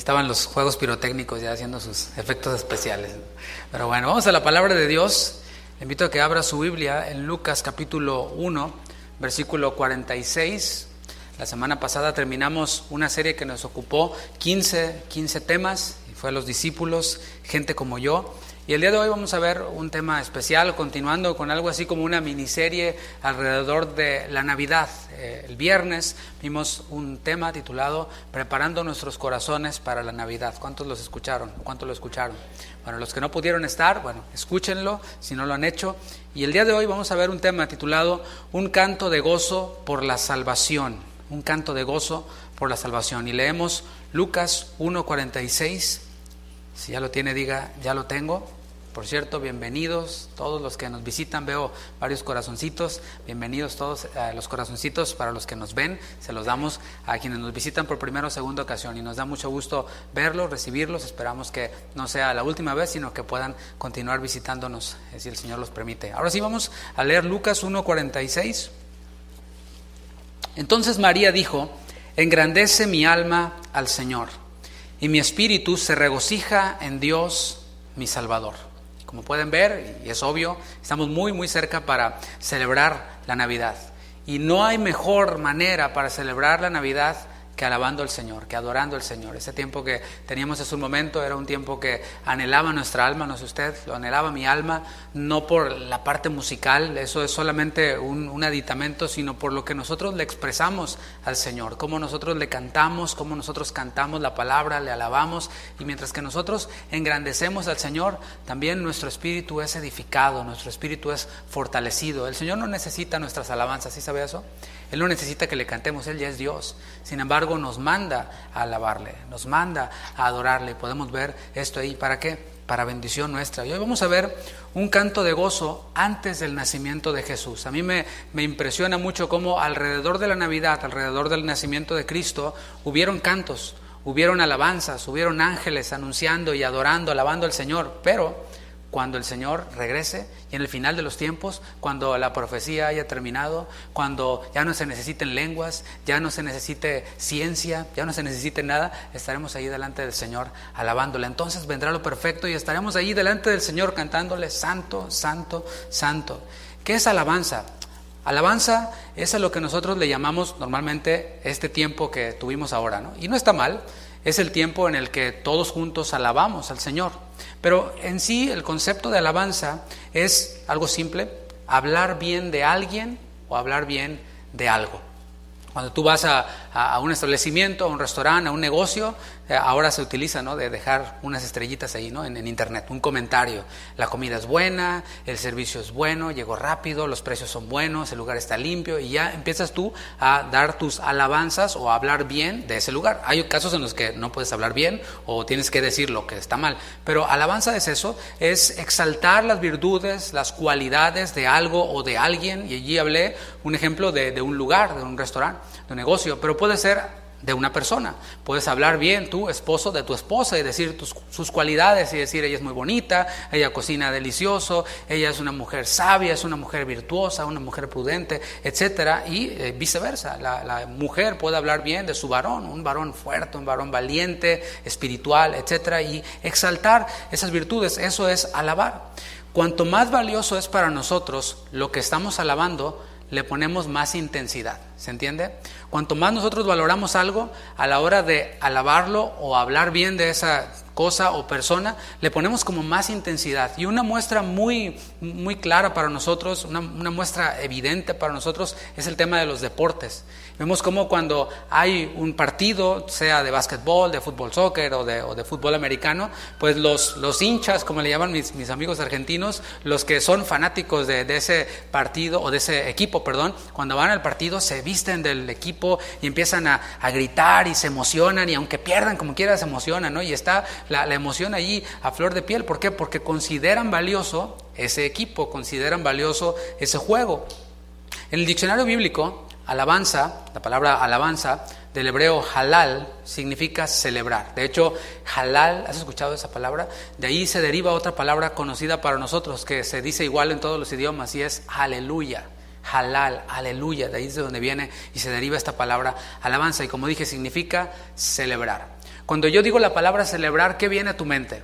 estaban los juegos pirotécnicos ya haciendo sus efectos especiales. Pero bueno, vamos a la palabra de Dios. Le invito a que abra su Biblia en Lucas capítulo 1, versículo 46. La semana pasada terminamos una serie que nos ocupó 15 temas, y fue los discípulos, gente como yo. Y el día de hoy vamos a ver un tema especial, continuando con algo así como una miniserie alrededor de la Navidad. El viernes vimos un tema titulado Preparando nuestros corazones para la Navidad. ¿Cuántos los escucharon? ¿Cuántos lo escucharon? Bueno, los que no pudieron estar, bueno, escúchenlo si no lo han hecho. Y el día de hoy vamos a ver un tema titulado Un canto de gozo por la salvación. Un canto de gozo por la salvación. Y leemos Lucas 1:46. Si ya lo tiene, diga, ya lo tengo. Por cierto, bienvenidos todos los que nos visitan. Veo varios corazoncitos. Bienvenidos todos los corazoncitos para los que nos ven. Se los damos a quienes nos visitan por primera o segunda ocasión. Y nos da mucho gusto verlos, recibirlos. Esperamos que no sea la última vez, sino que puedan continuar visitándonos, si el Señor los permite. Ahora sí vamos a leer Lucas 1:46. Entonces María dijo: Engrandece mi alma al Señor, y mi espíritu se regocija en Dios mi Salvador. Como pueden ver, y es obvio, estamos muy cerca para celebrar la Navidad. Y no hay mejor manera para celebrar la Navidad que alabando al Señor, que adorando al Señor. Ese tiempo que teníamos hace un momento era un tiempo que anhelaba nuestra alma, no sé usted, lo anhelaba mi alma, no por la parte musical, eso es solamente un aditamento, sino por lo que nosotros le expresamos al Señor, cómo nosotros le cantamos, cómo nosotros cantamos la palabra, le alabamos, y mientras que nosotros engrandecemos al Señor, también nuestro espíritu es edificado, nuestro espíritu es fortalecido. El Señor no necesita nuestras alabanzas, ¿sí sabe eso? Él no necesita que le cantemos, Él ya es Dios. Sin embargo, nos manda a alabarle, nos manda a adorarle. Podemos ver esto ahí. ¿Para qué? Para bendición nuestra. Y hoy vamos a ver un canto de gozo antes del nacimiento de Jesús. A mí me impresiona mucho cómo alrededor de la Navidad, alrededor del nacimiento de Cristo, hubieron cantos, hubieron alabanzas, hubieron ángeles anunciando y adorando, alabando al Señor. Pero cuando el Señor regrese y en el final de los tiempos, cuando la profecía haya terminado, cuando ya no se necesiten lenguas, ya no se necesite ciencia, ya no se necesite nada, estaremos ahí delante del Señor alabándole. Entonces vendrá lo perfecto y estaremos ahí delante del Señor cantándole santo, santo, santo. ¿Qué es alabanza? Alabanza es a lo que nosotros le llamamos normalmente este tiempo que tuvimos ahora, ¿no? Y no está mal, es el tiempo en el que todos juntos alabamos al Señor. Pero en sí el concepto de alabanza es algo simple: hablar bien de alguien o hablar bien de algo. Cuando tú vas a un establecimiento, a un restaurante, a un negocio, ahora se utiliza, ¿no?, de dejar unas estrellitas ahí, ¿no?, en internet, un comentario. La comida es buena, el servicio es bueno, llegó rápido, los precios son buenos, el lugar está limpio, y ya empiezas tú a dar tus alabanzas o a hablar bien de ese lugar. Hay casos en los que no puedes hablar bien o tienes que decir lo que está mal, pero alabanza es eso, es exaltar las virtudes, las cualidades de algo o de alguien. Y allí hablé un ejemplo de un lugar, de un restaurante, de un negocio, pero puede ser de una persona. Puedes hablar bien, tú, esposo, de tu esposa y decir sus cualidades y decir: ella es muy bonita, ella cocina delicioso, ella es una mujer sabia, es una mujer virtuosa, una mujer prudente, etcétera. Y viceversa, la mujer puede hablar bien de su varón, un varón fuerte, un varón valiente, espiritual, etcétera, y exaltar esas virtudes. Eso es alabar. Cuanto más valioso es para nosotros lo que estamos alabando, le ponemos más intensidad. ¿Se entiende? Cuanto más nosotros valoramos algo, a la hora de alabarlo o hablar bien de esa cosa o persona, le ponemos como más intensidad. Y una muestra muy clara para nosotros, una muestra evidente para nosotros, es el tema de los deportes. Vemos cómo cuando hay un partido, sea de básquetbol, de fútbol soccer o de fútbol americano, pues los hinchas, como le llaman mis amigos argentinos, los que son fanáticos de ese partido o de ese equipo, cuando van al partido se visten del equipo y empiezan a gritar y se emocionan, y aunque pierdan como quiera se emocionan, ¿no? Y está la emoción allí a flor de piel. ¿Por qué? Porque consideran valioso ese equipo, consideran valioso ese juego. En el diccionario bíblico, alabanza, la palabra alabanza del hebreo halal significa celebrar. De hecho, halal, ¿has escuchado esa palabra? De ahí se deriva otra palabra conocida para nosotros que se dice igual en todos los idiomas, y es aleluya. Halal, aleluya, de ahí es de donde viene y se deriva esta palabra alabanza, y como dije, significa celebrar. Cuando yo digo la palabra celebrar, ¿qué viene a tu mente?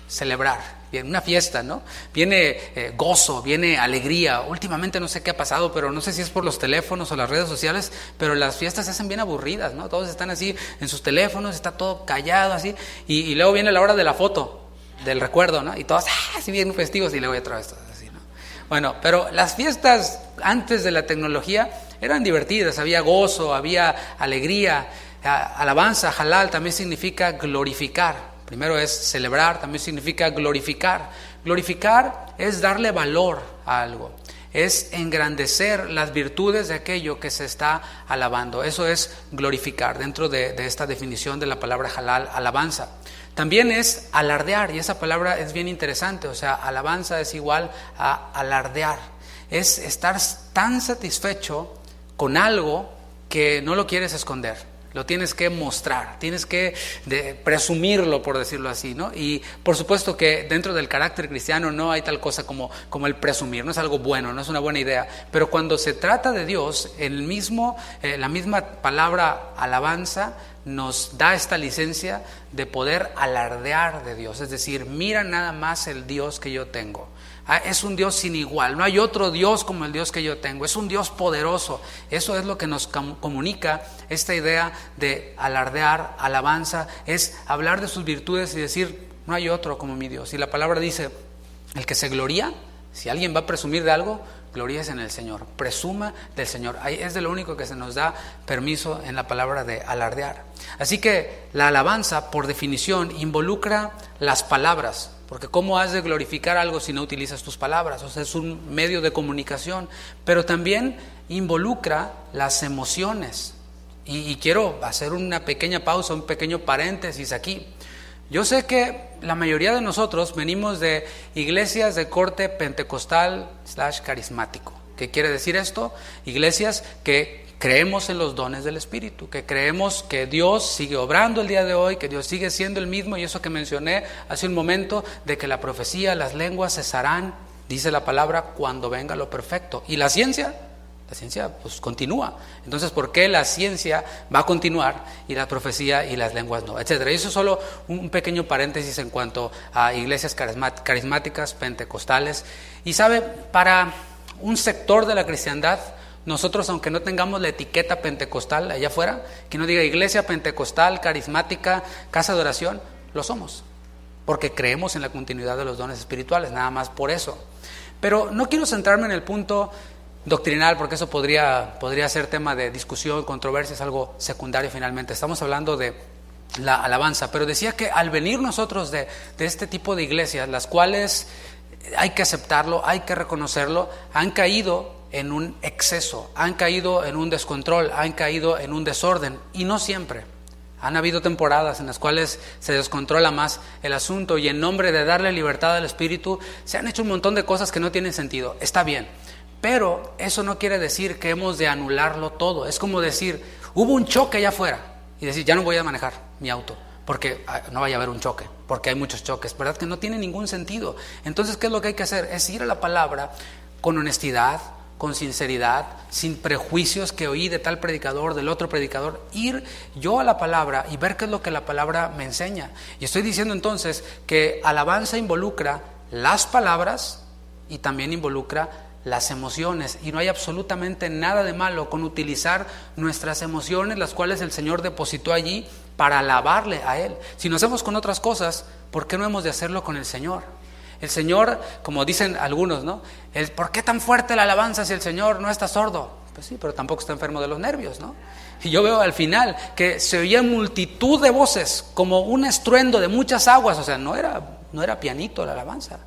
Celebrar. Viene una fiesta, ¿no? Viene gozo, viene alegría. Últimamente no sé qué ha pasado, pero no sé si es por los teléfonos o las redes sociales, pero las fiestas se hacen bien aburridas, ¿no? Todos están así en sus teléfonos, está todo callado así, y luego viene la hora de la foto, del recuerdo, ¿no? Y todos así bien festivos, y luego otra vez todo así, ¿no? Bueno, pero las fiestas antes de la tecnología eran divertidas, había gozo, había alegría. Alabanza, halal, también significa glorificar. Primero es celebrar, también significa glorificar. Glorificar es darle valor a algo, es engrandecer las virtudes de aquello que se está alabando. Eso es glorificar dentro de esta definición de la palabra halal, alabanza. También es alardear, y esa palabra es bien interesante, o sea, alabanza es igual a alardear. Es estar tan satisfecho con algo que no lo quieres esconder. Lo tienes que mostrar, tienes que presumirlo, por decirlo así, ¿no? Y por supuesto que dentro del carácter cristiano no hay tal cosa como el presumir, no es algo bueno, no es una buena idea. Pero cuando se trata de Dios, la misma palabra alabanza nos da esta licencia de poder alardear de Dios. Es decir, mira nada más el Dios que yo tengo. Es un Dios sin igual, no hay otro Dios como el Dios que yo tengo, es un Dios poderoso. Eso es lo que nos comunica esta idea de alardear, alabanza, es hablar de sus virtudes y decir, no hay otro como mi Dios. Y la palabra dice, el que se gloría, si alguien va a presumir de algo, gloríese en el Señor, presuma del Señor. Ahí es de lo único que se nos da permiso en la palabra de alardear. Así que la alabanza, por definición, involucra las palabras. Porque ¿cómo has de glorificar algo si no utilizas tus palabras? O sea, es un medio de comunicación, pero también involucra las emociones. Y quiero hacer una pequeña pausa, un pequeño paréntesis aquí. Yo sé que la mayoría de nosotros venimos de iglesias de corte pentecostal / carismático. ¿Qué quiere decir esto? Iglesias que creemos en los dones del Espíritu, que creemos que Dios sigue obrando el día de hoy, que Dios sigue siendo el mismo, y eso que mencioné hace un momento, de que la profecía, las lenguas cesarán, dice la palabra, cuando venga lo perfecto. ¿Y la ciencia? La ciencia pues continúa. Entonces, ¿por qué la ciencia va a continuar y la profecía y las lenguas no? Etcétera. Y eso es solo un pequeño paréntesis en cuanto a iglesias carismáticas, pentecostales. Y sabe, para un sector de la cristiandad, nosotros, aunque no tengamos la etiqueta pentecostal allá afuera, que no diga iglesia pentecostal, carismática, casa de oración, lo somos, porque creemos en la continuidad de los dones espirituales, nada más por eso. Pero no quiero centrarme en el punto doctrinal, porque eso podría ser tema de discusión, controversia, es algo secundario finalmente. Estamos hablando de la alabanza, pero decía que al venir nosotros de este tipo de iglesias, las cuales hay que aceptarlo, hay que reconocerlo, han caído en un exceso, han caído en un descontrol, han caído en un desorden, y no siempre. Han habido temporadas en las cuales se descontrola más el asunto y en nombre de darle libertad al Espíritu se han hecho un montón de cosas que no tienen sentido. Está bien, pero eso no quiere decir que hemos de anularlo todo. Es como decir, hubo un choque allá afuera y decir, ya no voy a manejar mi auto porque no vaya a haber un choque, porque hay muchos choques, ¿verdad? Que no tiene ningún sentido. Entonces, ¿qué es lo que hay que hacer? Es ir a la palabra con honestidad, con sinceridad, sin prejuicios que oí de tal predicador, del otro predicador, ir yo a la palabra y ver qué es lo que la palabra me enseña. Y estoy diciendo entonces que alabanza involucra las palabras y también involucra las emociones, y no hay absolutamente nada de malo con utilizar nuestras emociones, las cuales el Señor depositó allí para alabarle a Él. Si lo hacemos con otras cosas, ¿por qué no hemos de hacerlo con el Señor? El Señor, como dicen algunos, ¿no? ¿Por qué tan fuerte la alabanza si el Señor no está sordo? Pues sí, pero tampoco está enfermo de los nervios, ¿no? Y yo veo al final que se oía multitud de voces, como un estruendo de muchas aguas, o sea, no era pianito la alabanza.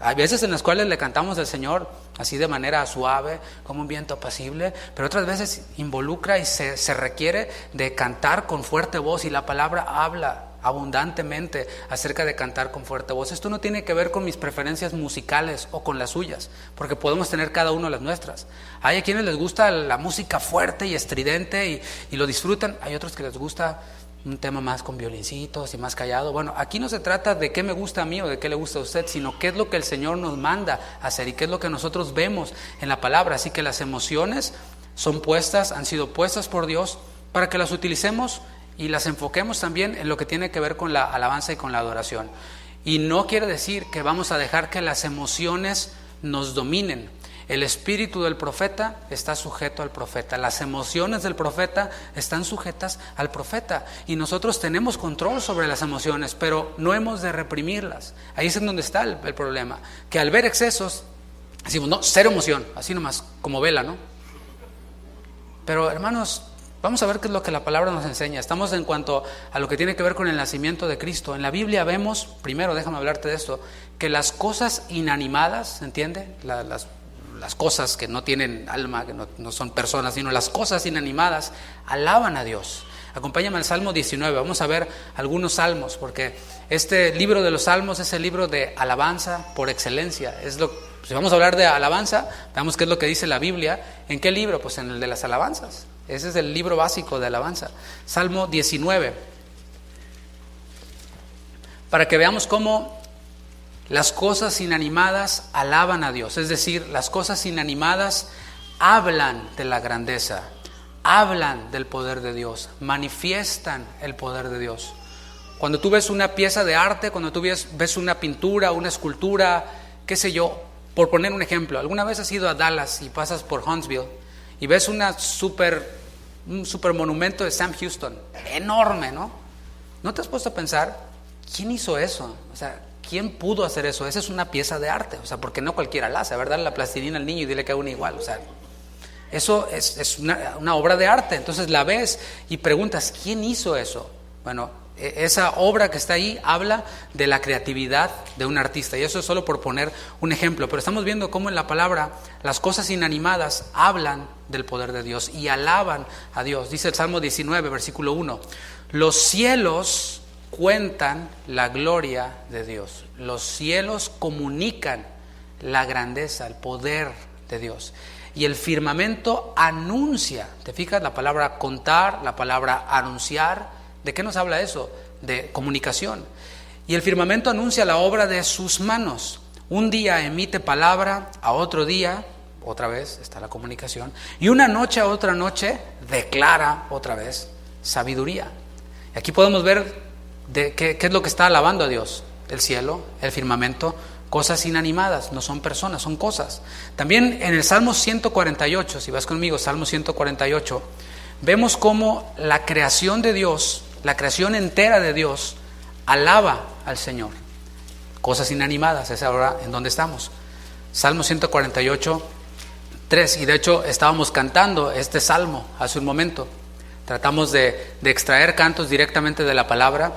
Hay veces en las cuales le cantamos al Señor así de manera suave, como un viento apacible, pero otras veces involucra y se requiere de cantar con fuerte voz, y la palabra habla abundantemente acerca de cantar con fuerte voz. Esto no tiene que ver con mis preferencias musicales o con las suyas, porque podemos tener cada uno las nuestras. Hay a quienes les gusta la música fuerte y estridente y lo disfrutan, hay otros que les gusta un tema más con violincitos y más callado. Bueno, aquí no se trata de qué me gusta a mí o de qué le gusta a usted, sino qué es lo que el Señor nos manda hacer y qué es lo que nosotros vemos en la palabra. Así que las emociones han sido puestas por Dios para que las utilicemos y las enfoquemos también en lo que tiene que ver con la alabanza y con la adoración. Y no quiere decir que vamos a dejar que las emociones nos dominen. El espíritu del profeta está sujeto al profeta. Las emociones del profeta están sujetas al profeta. Y nosotros tenemos control sobre las emociones, pero no hemos de reprimirlas. Ahí es en donde está el problema. Que al ver excesos, decimos, no, cero emoción, así nomás, como vela, ¿no? Pero hermanos, vamos a ver qué es lo que la palabra nos enseña. Estamos en cuanto a lo que tiene que ver con el nacimiento de Cristo. En la Biblia vemos, primero déjame hablarte de esto, que las cosas inanimadas, ¿entiende? Las cosas que no tienen alma, que no son personas, sino las cosas inanimadas, alaban a Dios. Acompáñame al Salmo 19, vamos a ver algunos salmos, porque este libro de los salmos es el libro de alabanza por excelencia. Si vamos a hablar de alabanza, veamos qué es lo que dice la Biblia. ¿En qué libro? Pues en el de las alabanzas. Ese es el libro básico de alabanza. Salmo 19. Para que veamos cómo las cosas inanimadas alaban a Dios. Es decir, las cosas inanimadas hablan de la grandeza, hablan del poder de Dios, manifiestan el poder de Dios. Cuando tú ves una pieza de arte, cuando tú ves una pintura, una escultura, qué sé yo, por poner un ejemplo, ¿alguna vez has ido a Dallas y pasas por Huntsville y ves un super monumento de Sam Houston, enorme, ¿no? ¿No te has puesto a pensar, quién hizo eso? O sea, ¿quién pudo hacer eso? Esa es una pieza de arte, o sea, porque no cualquiera la hace. A ver, dale la plastilina al niño y dile que haga una igual, o sea, eso es una obra de arte. Entonces la ves y preguntas, ¿quién hizo eso? Bueno, esa obra que está ahí habla de la creatividad de un artista, y eso es solo por poner un ejemplo, pero estamos viendo cómo en la palabra las cosas inanimadas hablan del poder de Dios y alaban a Dios. Dice el Salmo 19, versículo 1, los cielos cuentan la gloria de Dios. Los cielos comunican la grandeza, el poder de Dios. Y el firmamento anuncia, ¿te fijas? La palabra contar, la palabra anunciar, ¿de qué nos habla eso? De comunicación. Y el firmamento anuncia la obra de sus manos. Un día emite palabra, a otro día, otra vez está la comunicación, y una noche a otra noche declara otra vez sabiduría. Y aquí podemos ver qué es lo que está alabando a Dios. El cielo, el firmamento, cosas inanimadas, no son personas, son cosas. También en el Salmo 148, si vas conmigo, Salmo 148, vemos cómo la creación de Dios, la creación entera de Dios, alaba al Señor. Cosas inanimadas, es ahora en donde estamos. Salmo 148, 3, y de hecho estábamos cantando este salmo hace un momento. Tratamos de extraer cantos directamente de la palabra,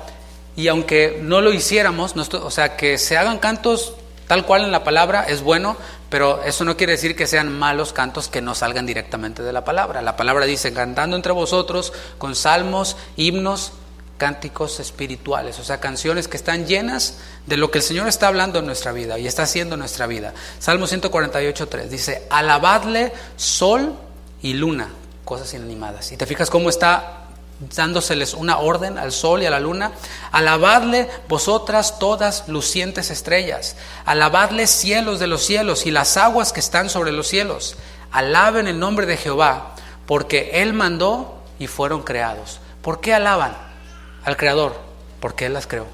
y aunque no lo hiciéramos, o sea, que se hagan cantos tal cual en la palabra es bueno, pero eso no quiere decir que sean malos cantos que no salgan directamente de la palabra. La palabra dice, cantando entre vosotros con salmos, himnos, cánticos espirituales, o sea, canciones que están llenas de lo que el Señor está hablando en nuestra vida y está haciendo en nuestra vida. Salmo 148, 3 dice, alabadle sol y luna, cosas inanimadas. Y te fijas cómo está dándoseles una orden al sol y a la luna. Alabadle vosotras todas lucientes estrellas, alabadle cielos de los cielos y las aguas que están sobre los cielos. Alaben el nombre de Jehová, porque Él mandó y fueron creados. ¿Por qué alaban al Creador? Porque Él las creó.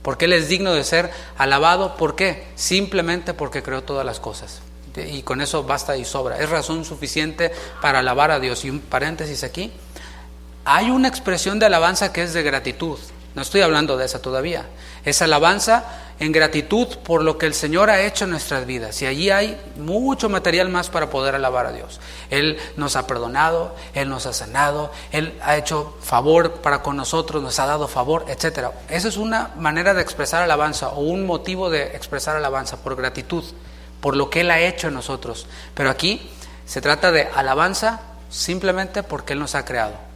Porque Él es digno de ser alabado. ¿Por qué? Simplemente porque creó todas las cosas. Y con eso basta y sobra. Es razón suficiente para alabar a Dios. Y un paréntesis aquí. Hay una expresión de alabanza que es de gratitud. No estoy hablando de esa todavía. Es alabanza en gratitud por lo que el Señor ha hecho en nuestras vidas. Y allí hay mucho material más para poder alabar a Dios. Él nos ha perdonado, Él nos ha sanado, Él ha hecho favor para con nosotros, nos ha dado favor, etc. Esa es una manera de expresar alabanza, o un motivo de expresar alabanza, por gratitud, por lo que Él ha hecho en nosotros. Pero aquí se trata de alabanza simplemente porque Él nos ha creado.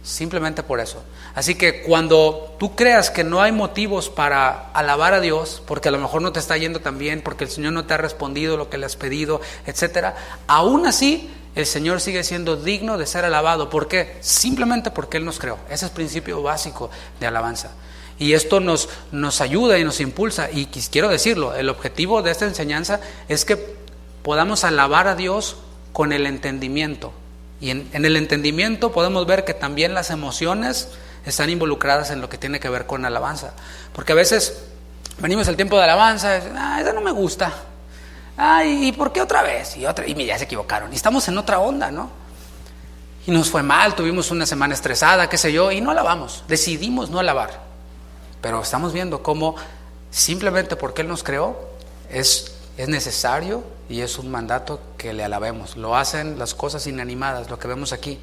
Simplemente por eso. Así que cuando tú creas que no hay motivos para alabar a Dios, porque a lo mejor no te está yendo tan bien, porque el Señor no te ha respondido lo que le has pedido, etcétera, aún así el Señor sigue siendo digno de ser alabado. ¿Por qué? Simplemente porque Él nos creó. Ese es el principio básico de alabanza. Y esto nos ayuda y nos impulsa. Y quiero decirlo, el objetivo de esta enseñanza es que podamos alabar a Dios con el entendimiento. Y en el entendimiento podemos ver que también las emociones están involucradas en lo que tiene que ver con alabanza. Porque a veces venimos al tiempo de alabanza, esa no me gusta. ¿Y por qué otra vez? Y ya se equivocaron. Y estamos en otra onda, ¿no? Y nos fue mal, tuvimos una semana estresada, qué sé yo, y no alabamos. Decidimos no alabar. Pero estamos viendo cómo simplemente porque Él nos creó, es necesario y es un mandato que le alabemos. Lo hacen las cosas inanimadas, lo que vemos aquí.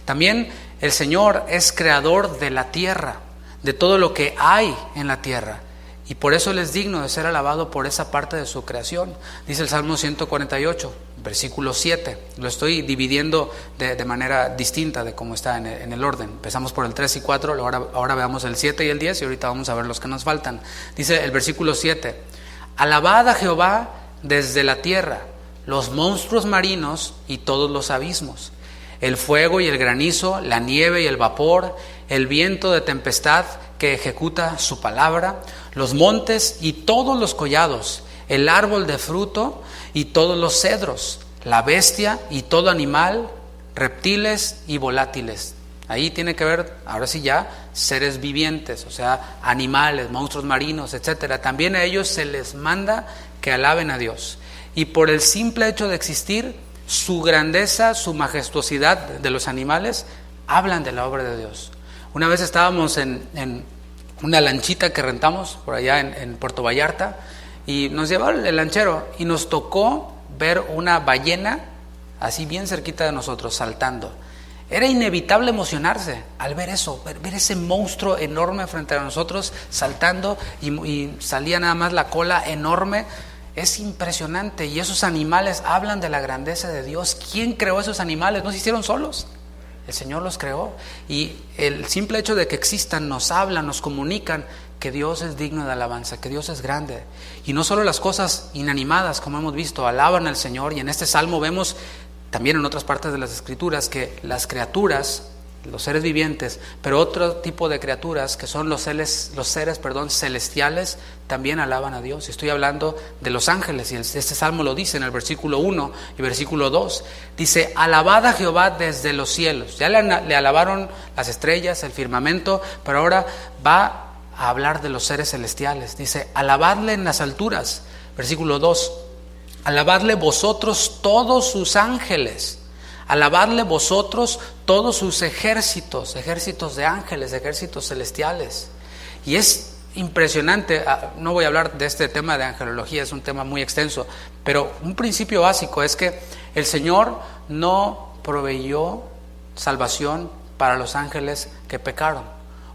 También el Señor es creador de la tierra, de todo lo que hay en la tierra. Y por eso Él es digno de ser alabado por esa parte de su creación. Dice el Salmo 148, versículo 7. Lo estoy dividiendo de manera distinta de cómo está en el orden. Empezamos por el 3 y 4, ahora veamos el 7 y el 10 y ahorita vamos a ver los que nos faltan. Dice el versículo 7, alabad a Jehová desde la tierra, los monstruos marinos y todos los abismos, el fuego y el granizo, la nieve y el vapor, el viento de tempestad que ejecuta su palabra, los montes y todos los collados, el árbol de fruto y todos los cedros, la bestia y todo animal, reptiles y volátiles. Ahí tiene que ver, ahora sí ya, seres vivientes, o sea, animales, monstruos marinos, etcétera. También a ellos se les manda que alaben a Dios. Y por el simple hecho de existir, su grandeza, su majestuosidad de los animales, hablan de la obra de Dios. Una vez estábamos en una lanchita que rentamos por allá en Puerto Vallarta y nos llevaba el lanchero y nos tocó ver una ballena así bien cerquita de nosotros saltando. Era inevitable emocionarse al ver eso, ver ese monstruo enorme frente a nosotros saltando y salía nada más la cola enorme. Es impresionante y esos animales hablan de la grandeza de Dios. ¿Quién creó esos animales? ¿No se hicieron solos? El Señor los creó y el simple hecho de que existan nos hablan, nos comunican que Dios es digno de alabanza, que Dios es grande. Y no solo las cosas inanimadas, como hemos visto, alaban al Señor. Y en este salmo vemos también en otras partes de las Escrituras que las criaturas, los seres vivientes, pero otro tipo de criaturas que son los seres celestiales, también alaban a Dios. Estoy hablando de los ángeles y este salmo lo dice en el versículo 1 y versículo 2. Dice, alabad a Jehová desde los cielos. Ya le alabaron las estrellas, el firmamento, pero ahora va a hablar de los seres celestiales. Dice, alabadle en las alturas. Versículo 2, alabadle vosotros todos sus ángeles. Alabadle vosotros todos sus ejércitos de ángeles, ejércitos celestiales. Y es impresionante, no voy a hablar de este tema de angelología, es un tema muy extenso, pero un principio básico es que el Señor no proveyó salvación para los ángeles que pecaron.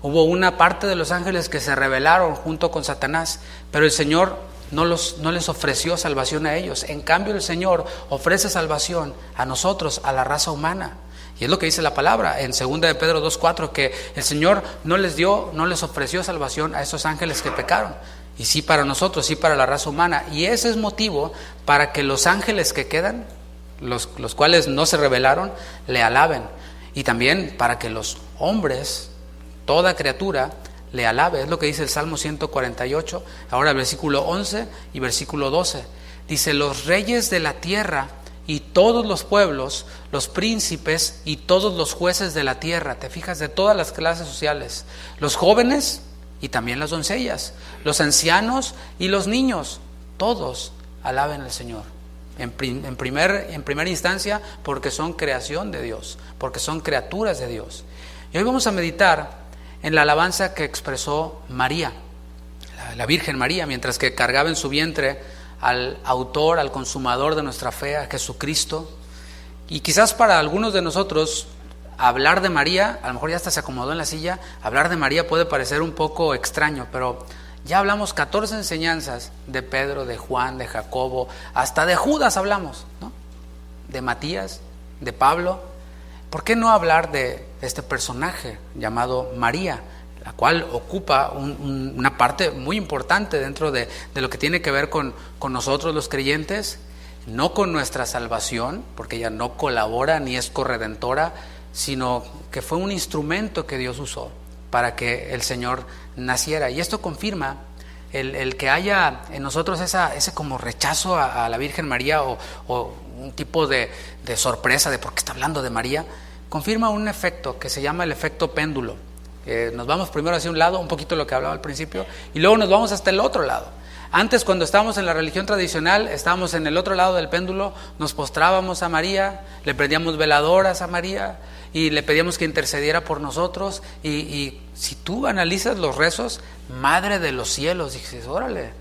Hubo una parte de los ángeles que se rebelaron junto con Satanás, pero el Señor no les ofreció salvación a ellos. En cambio, el Señor ofrece salvación a nosotros, a la raza humana. Y es lo que dice la palabra en 2 de Pedro 2:4, que el Señor no les ofreció salvación a esos ángeles que pecaron. Y sí para nosotros, sí para la raza humana. Y ese es motivo para que los ángeles que quedan, los cuales no se rebelaron, le alaben. Y también para que los hombres, toda criatura, le alabe. Es lo que dice el Salmo 148, ahora el versículo 11 y versículo 12. Dice, los reyes de la tierra y todos los pueblos, los príncipes y todos los jueces de la tierra, te fijas, de todas las clases sociales, los jóvenes y también las doncellas, los ancianos y los niños, todos alaben al Señor. En primera instancia, porque son creación de Dios, porque son criaturas de Dios. Y hoy vamos a meditar en la alabanza que expresó María, la Virgen María, mientras que cargaba en su vientre al autor, al consumador de nuestra fe, a Jesucristo. Y quizás para algunos de nosotros hablar de María, a lo mejor ya hasta se acomodó en la silla, hablar de María puede parecer un poco extraño, pero ya hablamos 14 enseñanzas de Pedro, de Juan, de Jacobo, hasta de Judas hablamos, ¿no? De Matías, de Pablo. ¿Por qué no hablar de este personaje llamado María, la cual ocupa una parte muy importante dentro de lo que tiene que ver con nosotros los creyentes, no con nuestra salvación, porque ella no colabora ni es corredentora, sino que fue un instrumento que Dios usó para que el Señor naciera? Y esto confirma el que haya en nosotros ese como rechazo a la Virgen María o un tipo de sorpresa de por qué está hablando de María. Confirma un efecto que se llama el efecto péndulo. Nos vamos primero hacia un lado, un poquito lo que hablaba al principio, y luego nos vamos hasta el otro lado. Antes, cuando estábamos en la religión tradicional, estábamos en el otro lado del péndulo, nos postrábamos a María, le prendíamos veladoras a María y le pedíamos que intercediera por nosotros. Y si tú analizas los rezos, Madre de los cielos, dices, órale.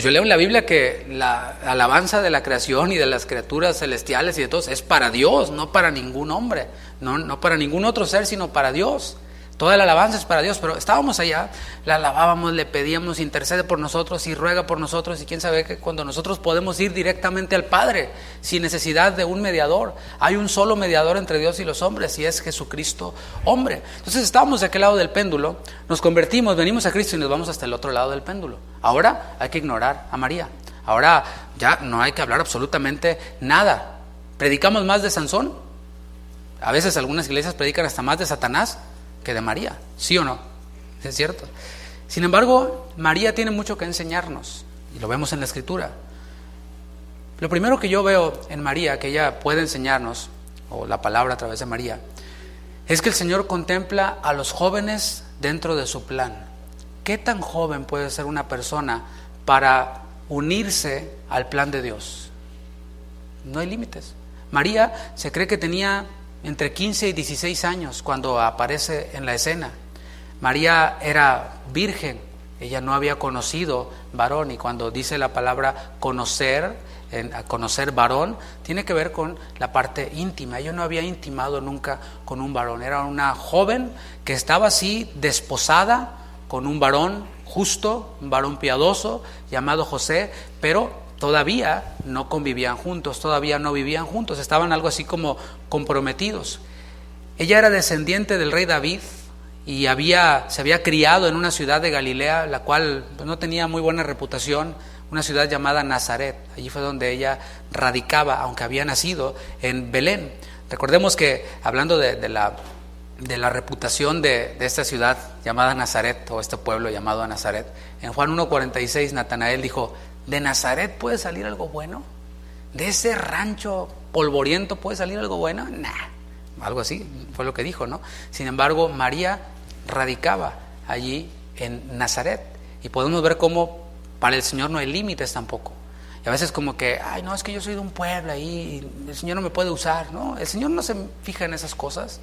Yo leo en la Biblia que la alabanza de la creación y de las criaturas celestiales y de todos es para Dios, no para ningún hombre, no para ningún otro ser, sino para Dios. Toda la alabanza es para Dios, pero estábamos allá, la alabábamos, le pedíamos, intercede por nosotros y ruega por nosotros, y quién sabe que cuando nosotros podemos ir directamente al Padre, sin necesidad de un mediador. Hay un solo mediador entre Dios y los hombres, y es Jesucristo, hombre. Entonces estábamos de aquel lado del péndulo, nos convertimos, venimos a Cristo y nos vamos hasta el otro lado del péndulo. Ahora hay que ignorar a María, ahora ya no hay que hablar absolutamente nada. Predicamos más de Sansón, a veces algunas iglesias predican hasta más de Satanás que de María, ¿sí o no? Es cierto. Sin embargo, María tiene mucho que enseñarnos, y lo vemos en la Escritura. Lo primero que yo veo en María, que ella puede enseñarnos, o la palabra a través de María, es que el Señor contempla a los jóvenes dentro de su plan. ¿Qué tan joven puede ser una persona para unirse al plan de Dios? No hay límites. María se cree que tenía entre 15 y 16 años cuando aparece en la escena. María era virgen, ella no había conocido varón, y cuando dice la palabra conocer varón, tiene que ver con la parte íntima. Ella no había intimado nunca con un varón, era una joven que estaba así desposada con un varón justo, un varón piadoso llamado José, pero todavía no convivían juntos, todavía no vivían juntos, estaban algo así como comprometidos. Ella era descendiente del rey David y se había criado en una ciudad de Galilea, la cual pues, no tenía muy buena reputación, una ciudad llamada Nazaret. Allí fue donde ella radicaba, aunque había nacido en Belén. Recordemos que, hablando de la reputación de esta ciudad llamada Nazaret, o este pueblo llamado Nazaret, en Juan 1:46 Natanael dijo: ¿de Nazaret puede salir algo bueno? ¿De ese rancho polvoriento puede salir algo bueno? Nah, algo así fue lo que dijo, ¿no? Sin embargo, María radicaba allí en Nazaret, y podemos ver cómo para el Señor no hay límites tampoco. Y a veces como que, ay, no, es que yo soy de un pueblo ahí, y el Señor no me puede usar, ¿no? El Señor no se fija en esas cosas.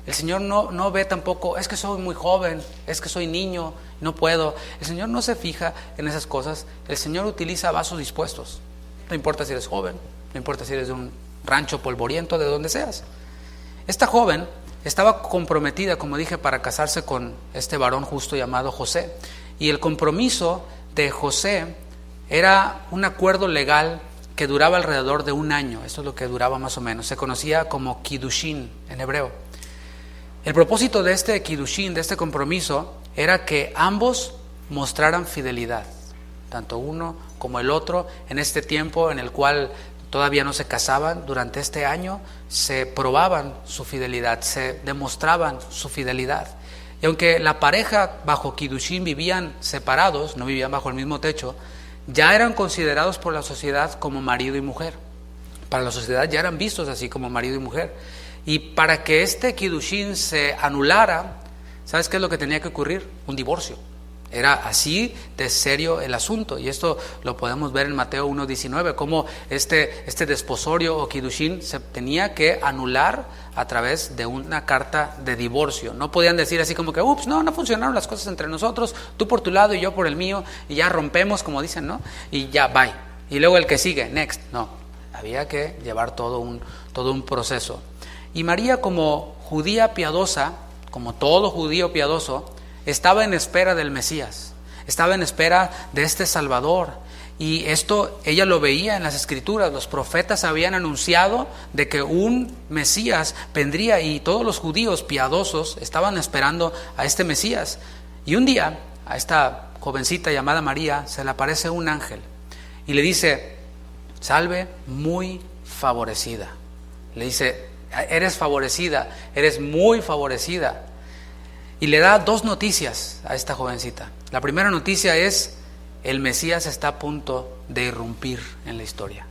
El Señor no ve tampoco, es que soy muy joven, es que soy niño, no puedo. El Señor no se fija en esas cosas. El Señor utiliza vasos dispuestos. No importa si eres joven, no importa si eres de un rancho polvoriento, de donde seas. Esta joven estaba comprometida, como dije, para casarse con este varón justo llamado José. Y el compromiso de José era un acuerdo legal que duraba alrededor de un año. Esto es lo que duraba más o menos. Se conocía como Kiddushin en hebreo. El propósito de este Kiddushin, de este compromiso, era que ambos mostraran fidelidad, tanto uno como el otro, en este tiempo en el cual todavía no se casaban. Durante este año se probaban su fidelidad, se demostraban su fidelidad. Y aunque la pareja bajo Kiddushin vivían separados, no vivían bajo el mismo techo, ya eran considerados por la sociedad como marido y mujer. Para la sociedad ya eran vistos así como marido y mujer. Y para que este Kiddushin se anulara, ¿sabes qué es lo que tenía que ocurrir? Un divorcio. Era así de serio el asunto, y esto lo podemos ver en Mateo 1:19, cómo este desposorio o Kiddushin se tenía que anular a través de una carta de divorcio. No podían decir así como que, ups, no funcionaron las cosas entre nosotros, tú por tu lado y yo por el mío, y ya rompemos, como dicen, ¿no? Y ya, bye. Y luego el que sigue, next. No, había que llevar todo un proceso. Y María, como judía piadosa, como todo judío piadoso, estaba en espera del Mesías, estaba en espera de este Salvador. Y esto ella lo veía en las Escrituras. Los profetas habían anunciado de que un Mesías vendría, y todos los judíos piadosos estaban esperando a este Mesías. Y un día a esta jovencita llamada María se le aparece un ángel y le dice: salve, muy favorecida. Le dice: eres favorecida, eres muy favorecida. Y le da dos noticias a esta jovencita. La primera noticia es: el Mesías está a punto de irrumpir en la historia.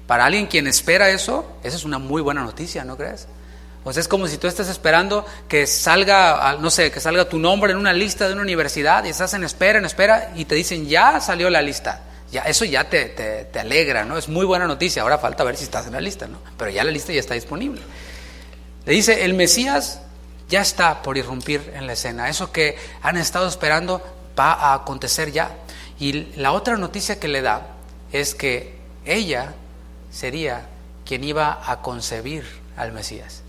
Para alguien quien espera eso, esa es una muy buena noticia, ¿no crees? O sea, es como si tú estés esperando que salga, no sé, que salga tu nombre en una lista de una universidad y estás en espera y te dicen, ya salió la lista. Ya, eso ya te alegra, ¿no? Es muy buena noticia. Ahora falta ver si estás en la lista, ¿no? Pero ya la lista ya está disponible. Le dice, el Mesías ya está por irrumpir en la escena. Eso que han estado esperando va a acontecer ya. Y la otra noticia que le da es que ella sería quien iba a concebir al Mesías.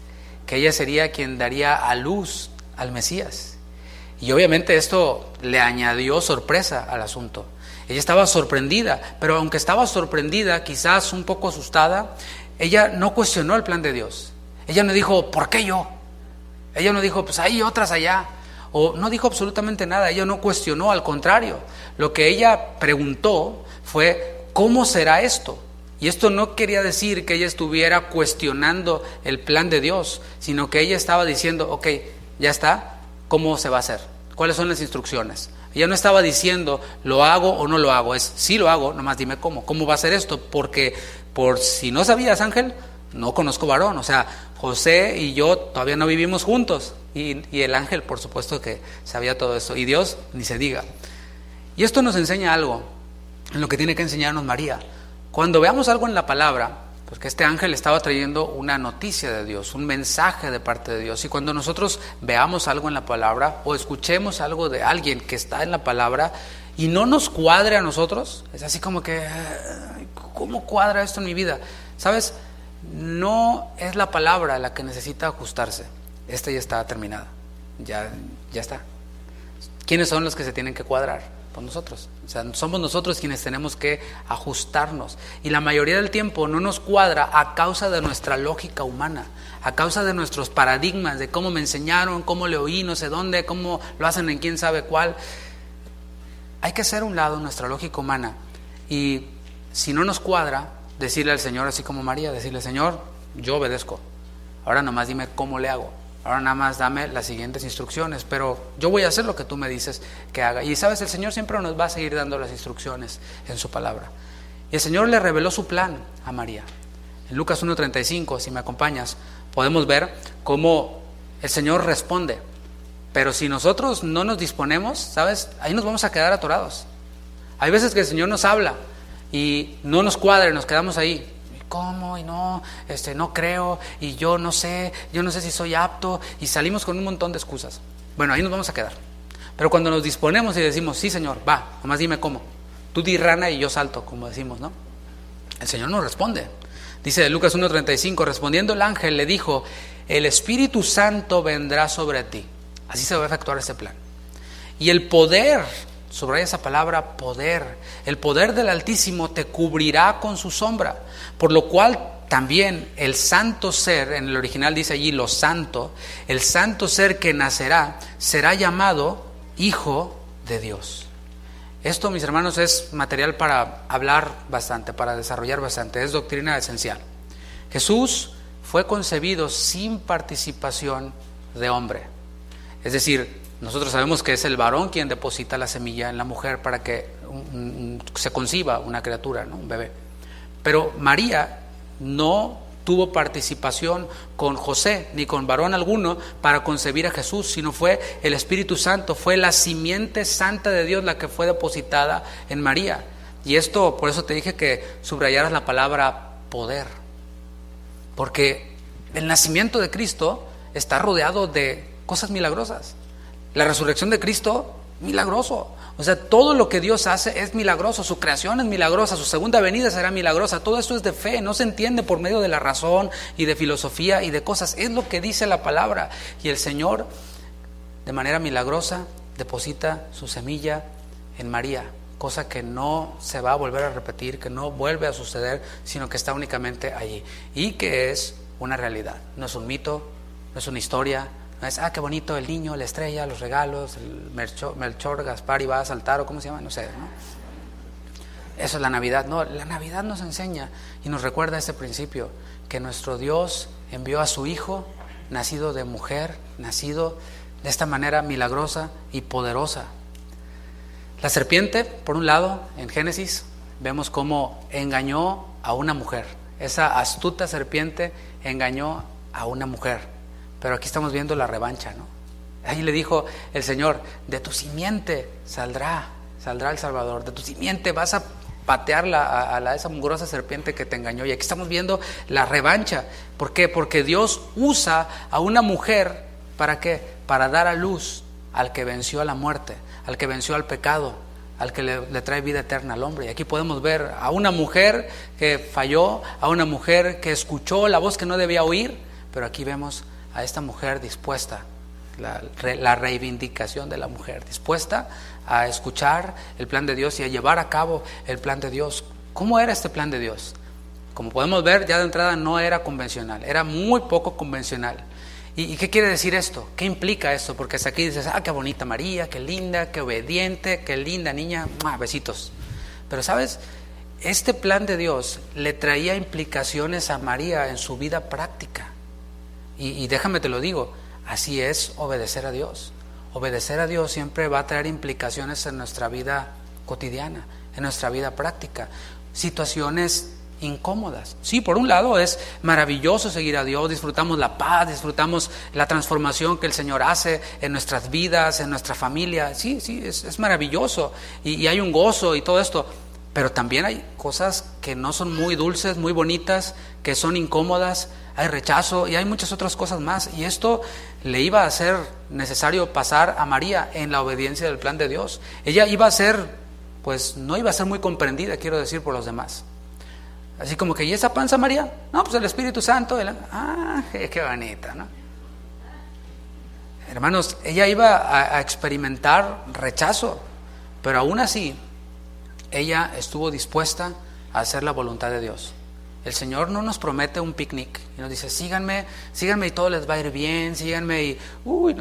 Que ella sería quien daría a luz al Mesías. Y obviamente esto le añadió sorpresa al asunto. Ella estaba sorprendida, pero aunque estaba sorprendida, quizás un poco asustada, ella no cuestionó el plan de Dios. Ella no dijo, ¿por qué yo? Ella no dijo, pues hay otras allá. O no dijo absolutamente nada, ella no cuestionó, al contrario. Lo que ella preguntó fue, ¿cómo será esto? Y esto no quería decir que ella estuviera cuestionando el plan de Dios, sino que ella estaba diciendo, ok, ya está, ¿cómo se va a hacer? ¿Cuáles son las instrucciones? Ella no estaba diciendo, ¿lo hago o no lo hago? Es, sí lo hago, nomás dime cómo va a ser esto, porque por si no sabías, Ángel, no conozco varón, o sea, José y yo todavía no vivimos juntos, y el ángel por supuesto que sabía todo eso, y Dios ni se diga. Y esto nos enseña algo, en lo que tiene que enseñarnos María. Cuando veamos algo en la palabra, porque este ángel estaba trayendo una noticia de Dios, un mensaje de parte de Dios, y cuando nosotros veamos algo en la palabra o escuchemos algo de alguien que está en la palabra y no nos cuadre a nosotros, es así como que, ¿cómo cuadra esto en mi vida? ¿Sabes? No es la palabra la que necesita ajustarse. Esta ya está terminada, ya está. ¿Quiénes son los que se tienen que cuadrar? Pues nosotros. O sea, somos nosotros quienes tenemos que ajustarnos. Y la mayoría del tiempo no nos cuadra a causa de nuestra lógica humana, a causa de nuestros paradigmas, de cómo me enseñaron, cómo le oí, no sé dónde, cómo lo hacen en quién sabe cuál. Hay que hacer a un lado nuestra lógica humana. Y si no nos cuadra, decirle al Señor, así como María, decirle, Señor, yo obedezco. Ahora nomás dime cómo le hago. Ahora nada más dame las siguientes instrucciones, pero yo voy a hacer lo que tú me dices que haga. Y sabes, el Señor siempre nos va a seguir dando las instrucciones en su palabra. Y el Señor le reveló su plan a María. En Lucas 1:35, si me acompañas, podemos ver cómo el Señor responde. Pero si nosotros no nos disponemos, ¿sabes? Ahí nos vamos a quedar atorados. Hay veces que el Señor nos habla y no nos cuadra y nos quedamos ahí. ¿Cómo? Y no, no creo, y yo no sé si soy apto, y salimos con un montón de excusas. Bueno, ahí nos vamos a quedar. Pero cuando nos disponemos y decimos, sí Señor, va, nomás dime cómo. Tú di rana y yo salto, como decimos, ¿no? El Señor nos responde. Dice de Lucas 1:35, respondiendo el ángel le dijo, el Espíritu Santo vendrá sobre ti. Así se va a efectuar este plan. Y el poder, subraya esa palabra, poder, el poder del Altísimo te cubrirá con su sombra, por lo cual también el santo ser, en el original dice allí lo santo, el santo ser que nacerá será llamado Hijo de Dios. Esto, mis hermanos, es material para hablar bastante, para desarrollar bastante, es doctrina esencial. Jesús fue concebido sin participación de hombre, es decir, nosotros sabemos que es el varón quien deposita la semilla en la mujer para que se conciba una criatura, ¿no? Un bebé. Pero María no tuvo participación con José ni con varón alguno para concebir a Jesús, sino fue el Espíritu Santo, fue la simiente santa de Dios la que fue depositada en María. Y esto, por eso te dije que subrayaras la palabra poder, porque el nacimiento de Cristo está rodeado de cosas milagrosas. La resurrección de Cristo, milagroso. O sea, todo lo que Dios hace es milagroso, su creación es milagrosa, su segunda venida será milagrosa. Todo esto es de fe, no se entiende por medio de la razón y de filosofía y de cosas. Es lo que dice la palabra. Y el Señor, de manera milagrosa, deposita su semilla en María, cosa que no se va a volver a repetir, que no vuelve a suceder, sino que está únicamente allí. Y que es una realidad, no es un mito, no es una historia. No es, qué bonito el niño, la estrella, los regalos, el Melchor, Gaspar y va a saltar, o cómo se llama, no sé, ¿no? Eso es la Navidad. No, la Navidad nos enseña y nos recuerda este principio, que nuestro Dios envió a su Hijo, nacido de mujer, nacido de esta manera milagrosa y poderosa. La serpiente, por un lado, en Génesis, vemos cómo engañó a una mujer. Esa astuta serpiente engañó a una mujer. Pero aquí estamos viendo la revancha, ¿no? Ahí le dijo el Señor, de tu simiente saldrá el Salvador, de tu simiente vas a patear a esa mugrosa serpiente que te engañó. Y aquí estamos viendo la revancha. ¿Por qué? Porque Dios usa a una mujer, ¿para qué? Para dar a luz al que venció a la muerte, al que venció al pecado, al que le trae vida eterna al hombre. Y aquí podemos ver a una mujer que falló, a una mujer que escuchó la voz que no debía oír, pero aquí vemos a esta mujer dispuesta, la reivindicación de la mujer, dispuesta a escuchar el plan de Dios y a llevar a cabo el plan de Dios. ¿Cómo era este plan de Dios? Como podemos ver, ya de entrada no era convencional, era muy poco convencional. ¿Y qué quiere decir esto? ¿Qué implica esto? Porque hasta aquí dices, qué bonita María, qué linda, qué obediente, qué linda niña, besitos. Pero ¿sabes? Este plan de Dios le traía implicaciones a María en su vida práctica. Y déjame te lo digo, así es obedecer a Dios. Obedecer a Dios siempre va a traer implicaciones en nuestra vida cotidiana, en nuestra vida práctica. Situaciones incómodas. Sí, por un lado es maravilloso seguir a Dios, disfrutamos la paz, disfrutamos la transformación que el Señor hace en nuestras vidas, en nuestra familia. Sí, es maravilloso y hay un gozo y todo esto. Pero también hay cosas que no son muy dulces, muy bonitas, que son incómodas, hay rechazo y hay muchas otras cosas más. Y esto le iba a ser necesario pasar a María en la obediencia del plan de Dios. Ella iba a ser, pues no iba a ser muy comprendida, quiero decir, por los demás. Así como que, ¿y esa panza, María? No, pues el Espíritu Santo. Qué bonita, ¿no? Hermanos, ella iba a experimentar rechazo, pero aún así, ella estuvo dispuesta a hacer la voluntad de Dios. El Señor no nos promete un picnic y nos dice, síganme y todo les va a ir bien, síganme y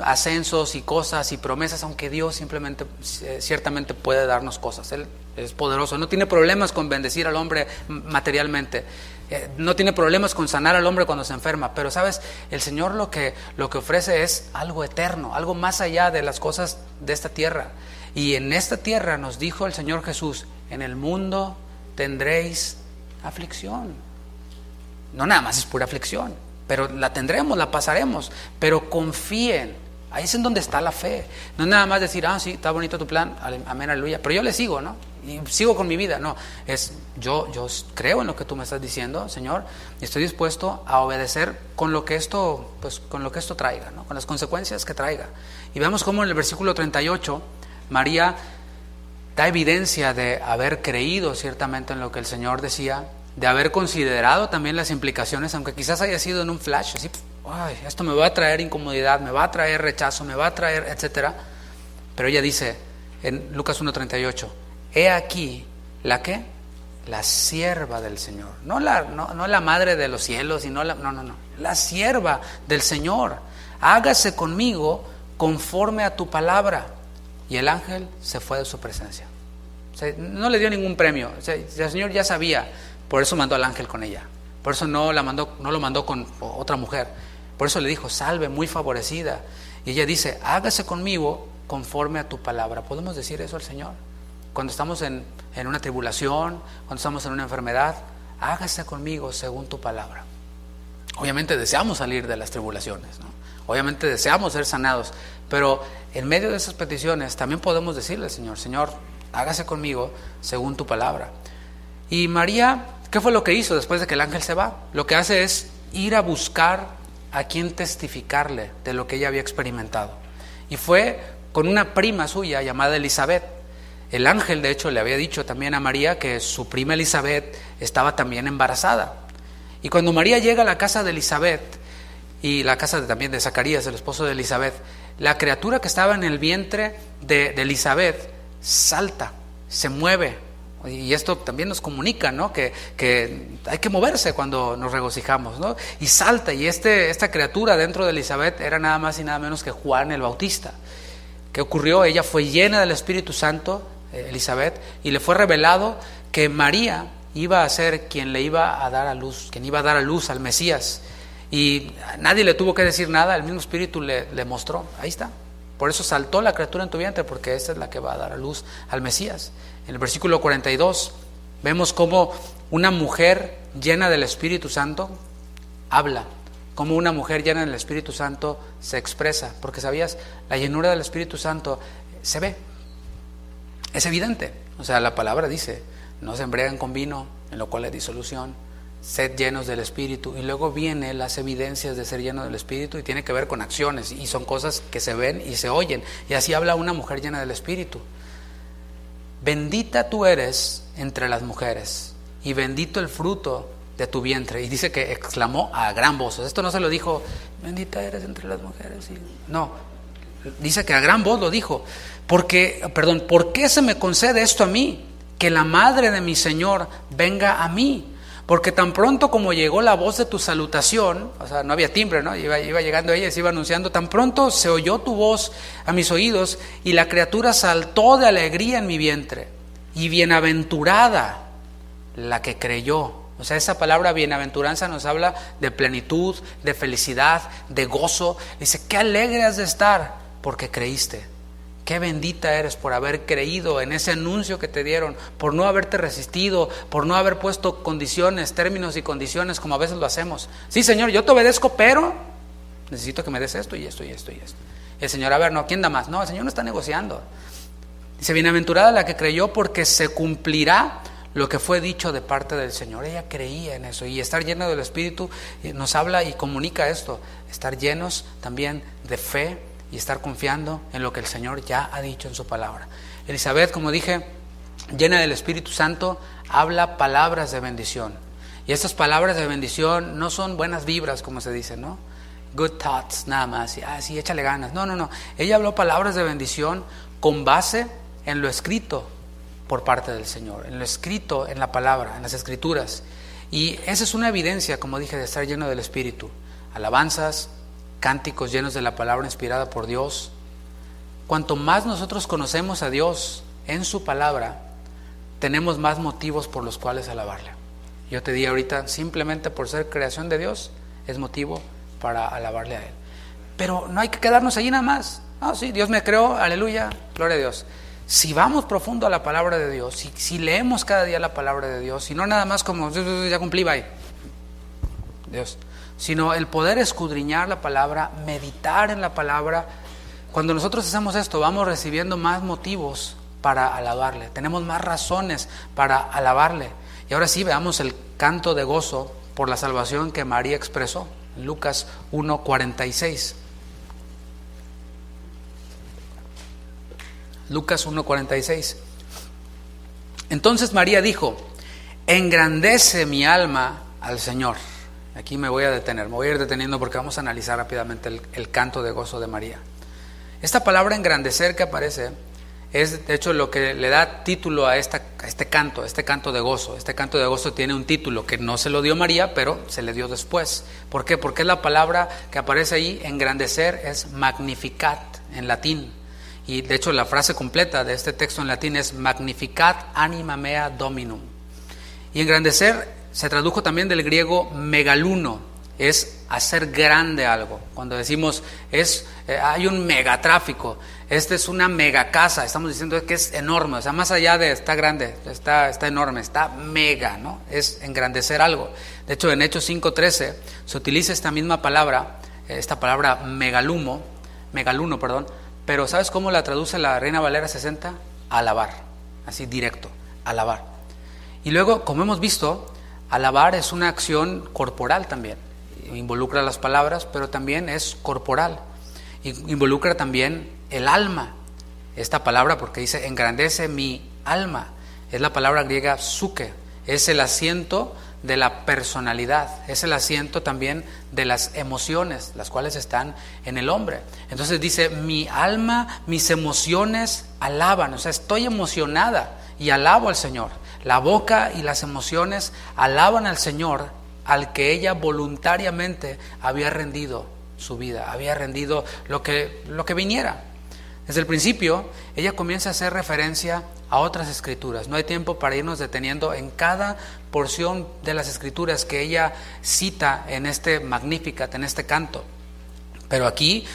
ascensos y cosas y promesas, aunque Dios simplemente, ciertamente puede darnos cosas. Él es poderoso, no tiene problemas con bendecir al hombre materialmente, no tiene problemas con sanar al hombre cuando se enferma, pero sabes, el Señor lo que ofrece es algo eterno, algo más allá de las cosas de esta tierra. Y en esta tierra nos dijo el Señor Jesús, en el mundo tendréis aflicción. No nada más es pura aflicción, pero la tendremos, la pasaremos, pero confíen, ahí es en donde está la fe. No es nada más decir, sí, está bonito tu plan, amén, aleluya, pero yo le sigo, ¿no? Y sigo con mi vida. No, es yo creo en lo que tú me estás diciendo, Señor, y estoy dispuesto a obedecer con lo que esto traiga, ¿no? Con las consecuencias que traiga. Y veamos cómo en el versículo 38 María da evidencia de haber creído ciertamente en lo que el Señor decía, de haber considerado también las implicaciones, aunque quizás haya sido en un flash, así, esto me va a traer incomodidad, me va a traer rechazo, me va a traer, etcétera. Pero ella dice en Lucas 1:38, he aquí, ¿la qué? La sierva del Señor, no la madre de los cielos, sino la sierva del Señor, hágase conmigo conforme a tu palabra. Y el ángel se fue de su presencia. O sea, no le dio ningún premio. O sea, el Señor ya sabía, por eso mandó al ángel con ella. Por eso no lo mandó con otra mujer. Por eso le dijo, salve, muy favorecida. Y ella dice, hágase conmigo conforme a tu palabra. ¿Podemos decir eso al Señor? Cuando estamos en una tribulación, cuando estamos en una enfermedad, hágase conmigo según tu palabra. Obviamente deseamos salir de las tribulaciones, ¿no? Obviamente deseamos ser sanados, pero en medio de esas peticiones también podemos decirle al Señor, Señor, hágase conmigo según tu palabra. Y María, ¿qué fue lo que hizo después de que el ángel se va? Lo que hace es ir a buscar a quien testificarle de lo que ella había experimentado. Y fue con una prima suya llamada Elizabeth. El ángel, de hecho, le había dicho también a María que su prima Elizabeth estaba también embarazada. Y cuando María llega a la casa de Elizabeth, y la casa también de Zacarías, el esposo de Elizabeth, la criatura que estaba en el vientre de Elizabeth salta, se mueve. Y esto también nos comunica, ¿no? Que hay que moverse cuando nos regocijamos, ¿no? Y salta, y esta criatura dentro de Elizabeth era nada más y nada menos que Juan el Bautista. ¿Qué ocurrió? Ella fue llena del Espíritu Santo, Elizabeth, y le fue revelado que María iba a ser quien le iba a dar a luz, quien iba a dar a luz al Mesías. Y nadie le tuvo que decir nada, el mismo Espíritu le mostró, ahí está. Por eso saltó la criatura en tu vientre, porque esta es la que va a dar a luz al Mesías. En el versículo 42 vemos cómo una mujer llena del Espíritu Santo habla cómo una mujer llena del Espíritu Santo se expresa, porque sabías, la llenura del Espíritu Santo se ve, es evidente. O sea, la palabra dice, no se embriaguen con vino, en lo cual hay disolución, sed llenos del Espíritu, y luego vienen las evidencias de ser lleno del Espíritu, y tiene que ver con acciones, y son cosas que se ven y se oyen, y así habla una mujer llena del Espíritu. Bendita tú eres entre las mujeres, y bendito el fruto de tu vientre. Y dice que exclamó a gran voz. Esto no se lo dijo, bendita eres entre las mujeres. No, dice que a gran voz lo dijo. ¿Por qué se me concede esto a mí? Que la madre de mi Señor venga a mí. Porque tan pronto como llegó la voz de tu salutación, o sea, no había timbre, ¿no? Iba llegando ella y se iba anunciando, tan pronto se oyó tu voz a mis oídos, y la criatura saltó de alegría en mi vientre. Y bienaventurada la que creyó. O sea, esa palabra bienaventuranza nos habla de plenitud, de felicidad, de gozo. Dice, qué alegre has de estar porque creíste. Qué bendita eres por haber creído en ese anuncio que te dieron, por no haberte resistido, por no haber puesto condiciones, términos y condiciones como a veces lo hacemos. Sí, Señor, yo te obedezco, pero necesito que me des esto y esto y esto y esto. Y el Señor, a ver, no, ¿quién da más? No, el Señor no está negociando. Dice, bienaventurada la que creyó porque se cumplirá lo que fue dicho de parte del Señor. Ella creía en eso, y estar lleno del Espíritu nos habla y comunica esto, estar llenos también de fe y estar confiando en lo que el Señor ya ha dicho en su palabra. Elizabeth, como dije, llena del Espíritu Santo, habla palabras de bendición, y estas palabras de bendición no son buenas vibras como se dice, ¿no? Good thoughts nada más, sí, échale ganas. No, ella habló palabras de bendición con base en lo escrito por parte del Señor, en lo escrito en la palabra, en las escrituras. Y esa es una evidencia, como dije, de estar lleno del Espíritu. Alabanzas, cánticos llenos de la palabra inspirada por Dios. Cuanto más nosotros conocemos a Dios en su palabra, tenemos más motivos por los cuales alabarle. Yo te di ahorita, simplemente por ser creación de Dios, es motivo para alabarle a Él. Pero no hay que quedarnos allí nada más. Sí, Dios me creó, aleluya, gloria a Dios. Si vamos profundo a la palabra de Dios, si leemos cada día la palabra de Dios, y no nada más como, ya cumplí, bye, Dios, sino el poder escudriñar la palabra, meditar en la palabra. Cuando nosotros hacemos esto, vamos recibiendo más motivos para alabarle, tenemos más razones para alabarle. Y ahora sí, veamos el canto de gozo por la salvación que María expresó en Lucas 1:46. Lucas 1:46. Entonces María dijo, engrandece mi alma al Señor. Aquí me voy a detener, me voy a ir deteniendo porque vamos a analizar rápidamente el canto de gozo de María. Esta palabra engrandecer que aparece es de hecho lo que le da título a este canto de gozo. Este canto de gozo tiene un título que no se lo dio María, pero se le dio después. ¿Por qué? Porque la palabra que aparece ahí, engrandecer, es magnificat en latín. Y de hecho la frase completa de este texto en latín es magnificat anima mea dominum. Y engrandecer se tradujo también del griego megaluno, es hacer grande algo. Cuando decimos hay un megatráfico, esta es una mega casa, estamos diciendo que es enorme, o sea, más allá de está grande, está enorme, está mega, ¿no? Es engrandecer algo. De hecho, en Hechos 5:13 se utiliza esta misma palabra, esta palabra megaluno, pero ¿sabes cómo la traduce la Reina Valera 60? Alabar, así directo, alabar. Y luego, como hemos visto, alabar es una acción corporal también. Involucra las palabras, pero también es corporal. Involucra también el alma. Esta palabra, porque dice engrandece mi alma, es la palabra griega psuke, es el asiento de la personalidad, es el asiento también de las emociones, las cuales están en el hombre. Entonces dice, mi alma, mis emociones alaban, o sea, estoy emocionada y alabo al Señor. La boca y las emociones alaban al Señor, al que ella voluntariamente había rendido su vida, había rendido lo que viniera. Desde el principio, ella comienza a hacer referencia a otras escrituras. No hay tiempo para irnos deteniendo en cada porción de las escrituras que ella cita en este Magnificat, en este canto. Pero aquí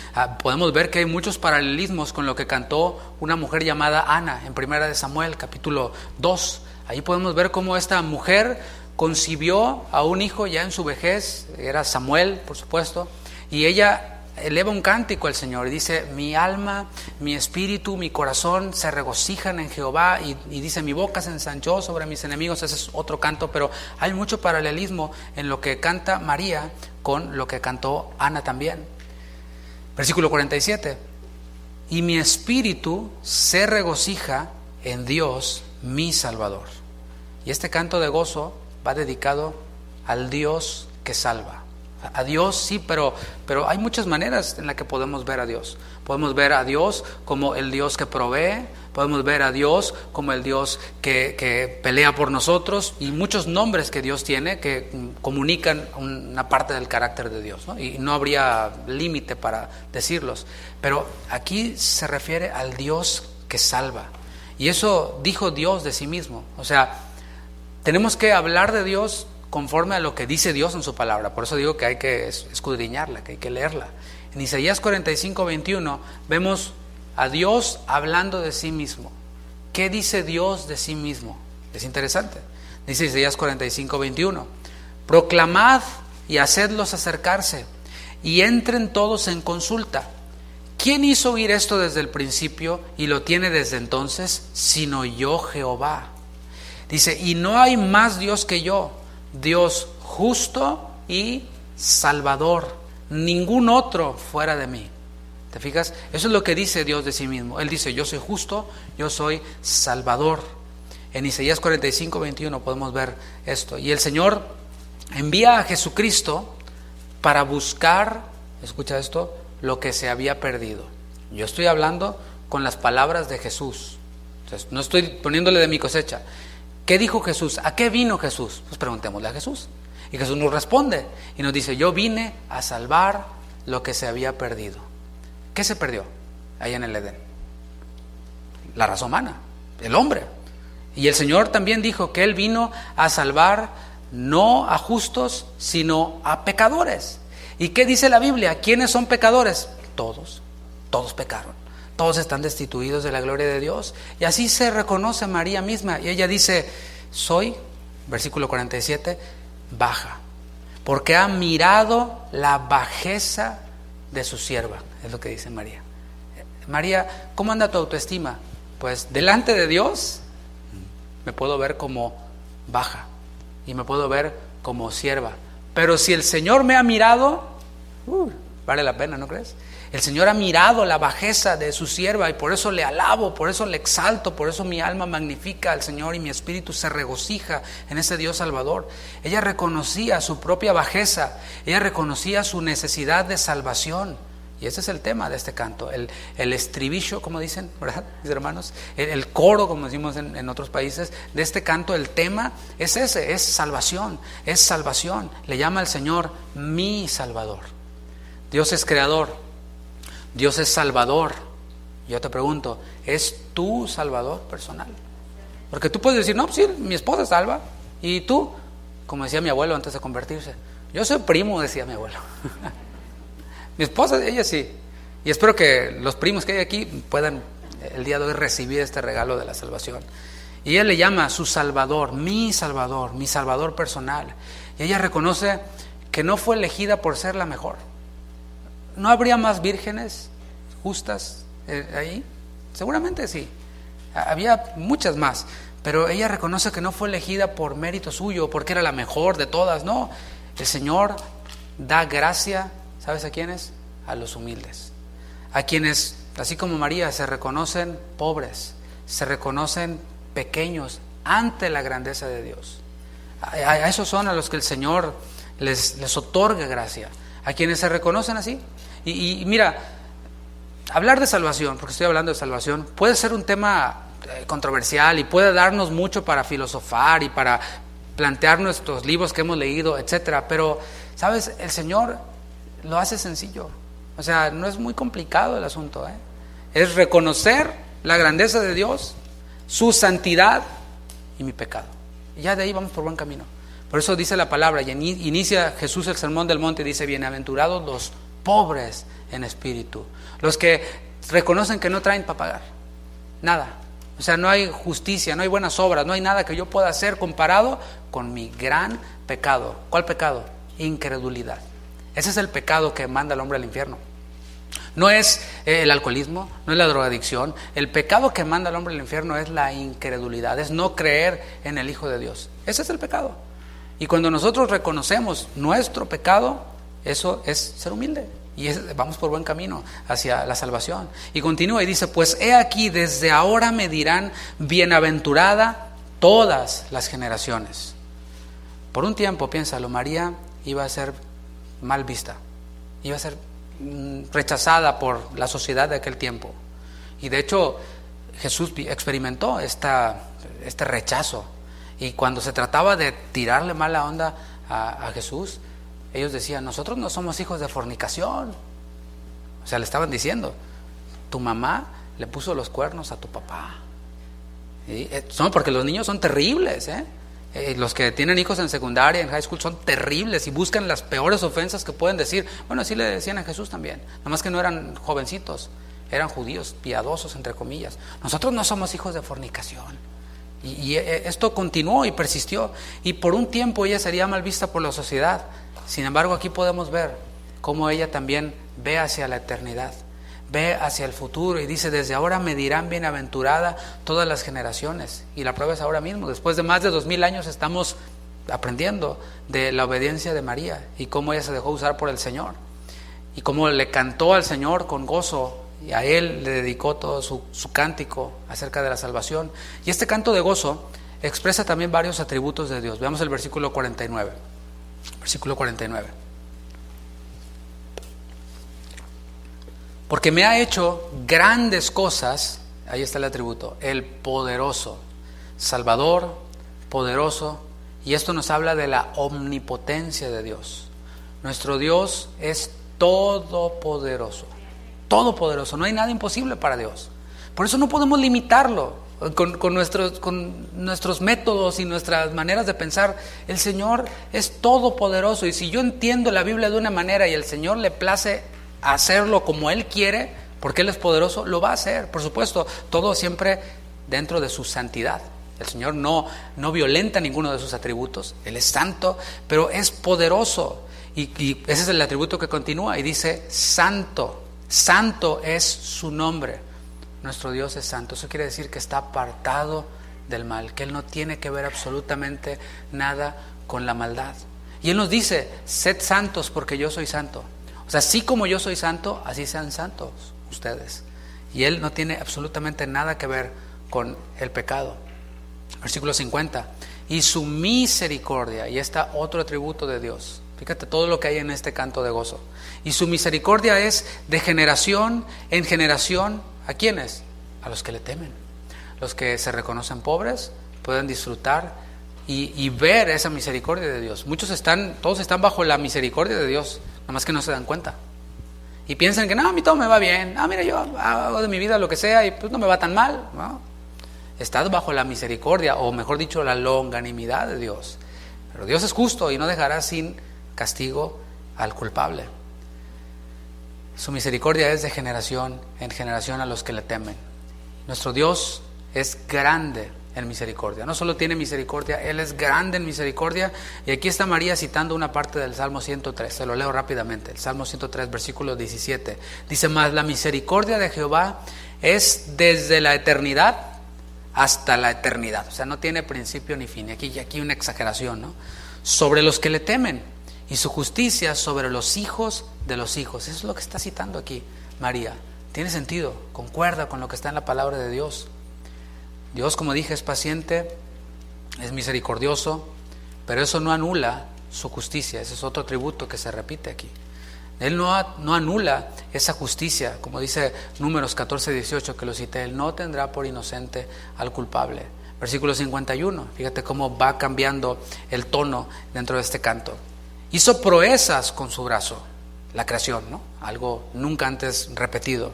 podemos ver que hay muchos paralelismos con lo que cantó una mujer llamada Ana en 1 de Samuel, capítulo 2. Ahí podemos ver cómo esta mujer concibió a un hijo ya en su vejez, era Samuel, por supuesto, y ella eleva un cántico al Señor y dice: mi alma, mi espíritu, mi corazón se regocijan en Jehová, y dice: mi boca se ensanchó sobre mis enemigos. Ese es otro canto, pero hay mucho paralelismo en lo que canta María con lo que cantó Ana también. Versículo 47: y mi espíritu se regocija en Dios mi Salvador. Y este canto de gozo va dedicado al Dios que salva. A Dios sí, pero hay muchas maneras en las que podemos ver a Dios. Podemos ver a Dios como el Dios que provee, podemos ver a Dios como el Dios que pelea por nosotros, y muchos nombres que Dios tiene que comunican una parte del carácter de Dios, ¿no? Y no habría límite para decirlos. Pero aquí se refiere al Dios que salva. Y eso dijo Dios de sí mismo. O sea, tenemos que hablar de Dios conforme a lo que dice Dios en su palabra. Por eso digo que hay que escudriñarla, que hay que leerla. En Isaías 45:21 vemos a Dios hablando de sí mismo. ¿Qué dice Dios de sí mismo? Es interesante. Dice Isaías 45:21: proclamad y hacedlos acercarse, y entren todos en consulta. ¿Quién hizo oír esto desde el principio y lo tiene desde entonces, sino yo, Jehová? Dice: y no hay más Dios que yo, Dios justo y salvador, ningún otro fuera de mí. ¿Te fijas? Eso es lo que dice Dios de sí mismo. Él dice: yo soy justo, yo soy salvador. En Isaías 45:21 podemos ver esto. Y el Señor envía a Jesucristo para buscar, escucha esto, lo que se había perdido. Yo estoy hablando con las palabras de Jesús. Entonces, no estoy poniéndole de mi cosecha. ¿Qué dijo Jesús? ¿A qué vino Jesús? Pues preguntémosle a Jesús. Y Jesús nos responde y nos dice: yo vine a salvar lo que se había perdido. ¿Qué se perdió ahí en el Edén? La raza humana, el hombre. Y el Señor también dijo que Él vino a salvar no a justos, sino a pecadores. ¿Y qué dice la Biblia? ¿Quiénes son pecadores? Todos pecaron. Todos están destituidos de la gloria de Dios. Y así se reconoce María misma. Y ella dice: soy, versículo 47, baja, porque ha mirado la bajeza de su sierva. Es lo que dice María. María, ¿cómo anda tu autoestima? Pues delante de Dios me puedo ver como baja y me puedo ver como sierva. Pero si el Señor me ha mirado, vale la pena, ¿no crees? El Señor ha mirado la bajeza de su sierva, y por eso le alabo, por eso le exalto, por eso mi alma magnifica al Señor y mi espíritu se regocija en ese Dios salvador. Ella reconocía su propia bajeza, ella reconocía su necesidad de salvación. Y ese es el tema de este canto, el estribillo, como dicen, ¿verdad, mis hermanos? El coro, como decimos en otros países, de este canto. El tema es ese, es salvación, es salvación. Le llama al Señor mi Salvador. Dios es creador, Dios es salvador. Yo te pregunto, ¿es tu salvador personal? Porque tú puedes decir: no, pues sí, mi esposa es salva. Y tú, como decía mi abuelo antes de convertirse, yo soy primo, decía mi abuelo. Mi esposa, ella sí. Y espero que los primos que hay aquí puedan el día de hoy recibir este regalo de la salvación. Y él le llama su Salvador, mi Salvador personal. Y ella reconoce que no fue elegida por ser la mejor. ¿No habría más vírgenes justas ahí? Seguramente sí. Había muchas más. Pero ella reconoce que no fue elegida por mérito suyo, porque era la mejor de todas. No, el Señor da gracia, ¿sabes a quiénes? A los humildes. A quienes, así como María, se reconocen pobres, se reconocen pequeños ante la grandeza de Dios. A esos son a los que el Señor les otorga gracia. A quienes se reconocen así. Y mira, hablar de salvación, porque estoy hablando de salvación, puede ser un tema controversial y puede darnos mucho para filosofar y para plantear nuestros libros que hemos leído, etcétera. Pero, ¿sabes? El Señor lo hace sencillo. O sea, no es muy complicado el asunto, ¿eh? Es reconocer la grandeza de Dios, su santidad y mi pecado. Y ya de ahí vamos por buen camino. Por eso dice la palabra, y inicia Jesús el sermón del monte y dice: bienaventurados los pobres en espíritu, los que reconocen que no traen para pagar nada. O sea, no hay justicia, no hay buenas obras, no hay nada que yo pueda hacer comparado con mi gran pecado. ¿Cuál pecado? Incredulidad. Ese es el pecado que manda al hombre al infierno. No es el alcoholismo, no es la drogadicción. El pecado que manda al hombre al infierno es la incredulidad, es no creer en el Hijo de Dios. Ese es el pecado. Y cuando nosotros reconocemos nuestro pecado, eso es ser humilde. Y vamos por buen camino hacia la salvación. Y continúa y dice, pues he aquí, desde ahora me dirán bienaventurada todas las generaciones. Por un tiempo, piénsalo, María iba a ser mal vista, iba a ser rechazada por la sociedad de aquel tiempo. Y de hecho Jesús experimentó este rechazo. Y cuando se trataba de tirarle mala onda a Jesús, ellos decían, nosotros no somos hijos de fornicación. O sea, le estaban diciendo, tu mamá le puso los cuernos a tu papá. Porque los niños son terribles, los que tienen hijos en secundaria, en high school, son terribles y buscan las peores ofensas que pueden decir. Bueno, así le decían a Jesús también, nada más que no eran jovencitos, eran judíos, piadosos entre comillas. Nosotros no somos hijos de fornicación. Y esto continuó y persistió, y por un tiempo ella sería mal vista por la sociedad. Sin embargo, aquí podemos ver cómo ella también ve hacia la eternidad, ve hacia el futuro, y dice, desde ahora me dirán bienaventurada todas las generaciones. Y la prueba es ahora mismo. Después de más de 2000 años estamos aprendiendo de la obediencia de María y cómo ella se dejó usar por el Señor, y cómo le cantó al Señor con gozo, y a Él le dedicó todo su cántico acerca de la salvación. Y este canto de gozo expresa también varios atributos de Dios. Veamos el versículo 49. Versículo 49. Porque me ha hecho grandes cosas, ahí está el atributo, el poderoso, Salvador, poderoso, y esto nos habla de la omnipotencia de Dios. Nuestro Dios es todopoderoso, todopoderoso, no hay nada imposible para Dios. Por eso no podemos limitarlo con nuestros métodos y nuestras maneras de pensar. El Señor es todopoderoso, y si yo entiendo la Biblia de una manera y el Señor le place hacerlo como Él quiere, porque Él es poderoso, lo va a hacer. Por supuesto, todo siempre dentro de su santidad. El Señor no violenta ninguno de sus atributos. Él es santo, pero es poderoso, y ese es el atributo que continúa y dice santo. Santo es su nombre. Nuestro Dios es santo. Eso quiere decir que está apartado del mal, que Él no tiene que ver absolutamente nada con la maldad. Y Él nos dice, sed santos porque yo soy santo. O sea, así como yo soy santo, así sean santos ustedes. Y Él no tiene absolutamente nada que ver con el pecado. Versículo 50. Y su misericordia, y está otro atributo de Dios. Fíjate todo lo que hay en este canto de gozo. Y su misericordia es de generación en generación. ¿A quiénes? A los que le temen. Los que se reconocen pobres pueden disfrutar y ver esa misericordia de Dios. Todos están bajo la misericordia de Dios, nada más que no se dan cuenta. Y piensan que no, a mí todo me va bien. Mira, yo hago de mi vida lo que sea y pues no me va tan mal, ¿no? Estás bajo la misericordia, o mejor dicho, la longanimidad de Dios. Pero Dios es justo y no dejará sin castigo al culpable. Su misericordia es de generación en generación a los que le temen. Nuestro Dios es grande en misericordia. No solo tiene misericordia, Él es grande en misericordia. Y aquí está María citando una parte del Salmo 103. Se lo leo rápidamente. El Salmo 103, versículo 17. Dice, mas la misericordia de Jehová es desde la eternidad hasta la eternidad. O sea, no tiene principio ni fin. Aquí una exageración, ¿no? Sobre los que le temen, y su justicia sobre los hijos de los hijos. Eso es lo que está citando aquí María. Tiene sentido, concuerda con lo que está en la palabra de Dios. Dios, como dije, es paciente, es misericordioso, pero eso no anula su justicia. Ese es otro atributo que se repite aquí. Él no anula esa justicia, como dice Números 14:18, que lo cité. Él no tendrá por inocente al culpable. Versículo 51, fíjate cómo va cambiando el tono dentro de este canto. Hizo proezas con su brazo, la creación, ¿no? Algo nunca antes repetido.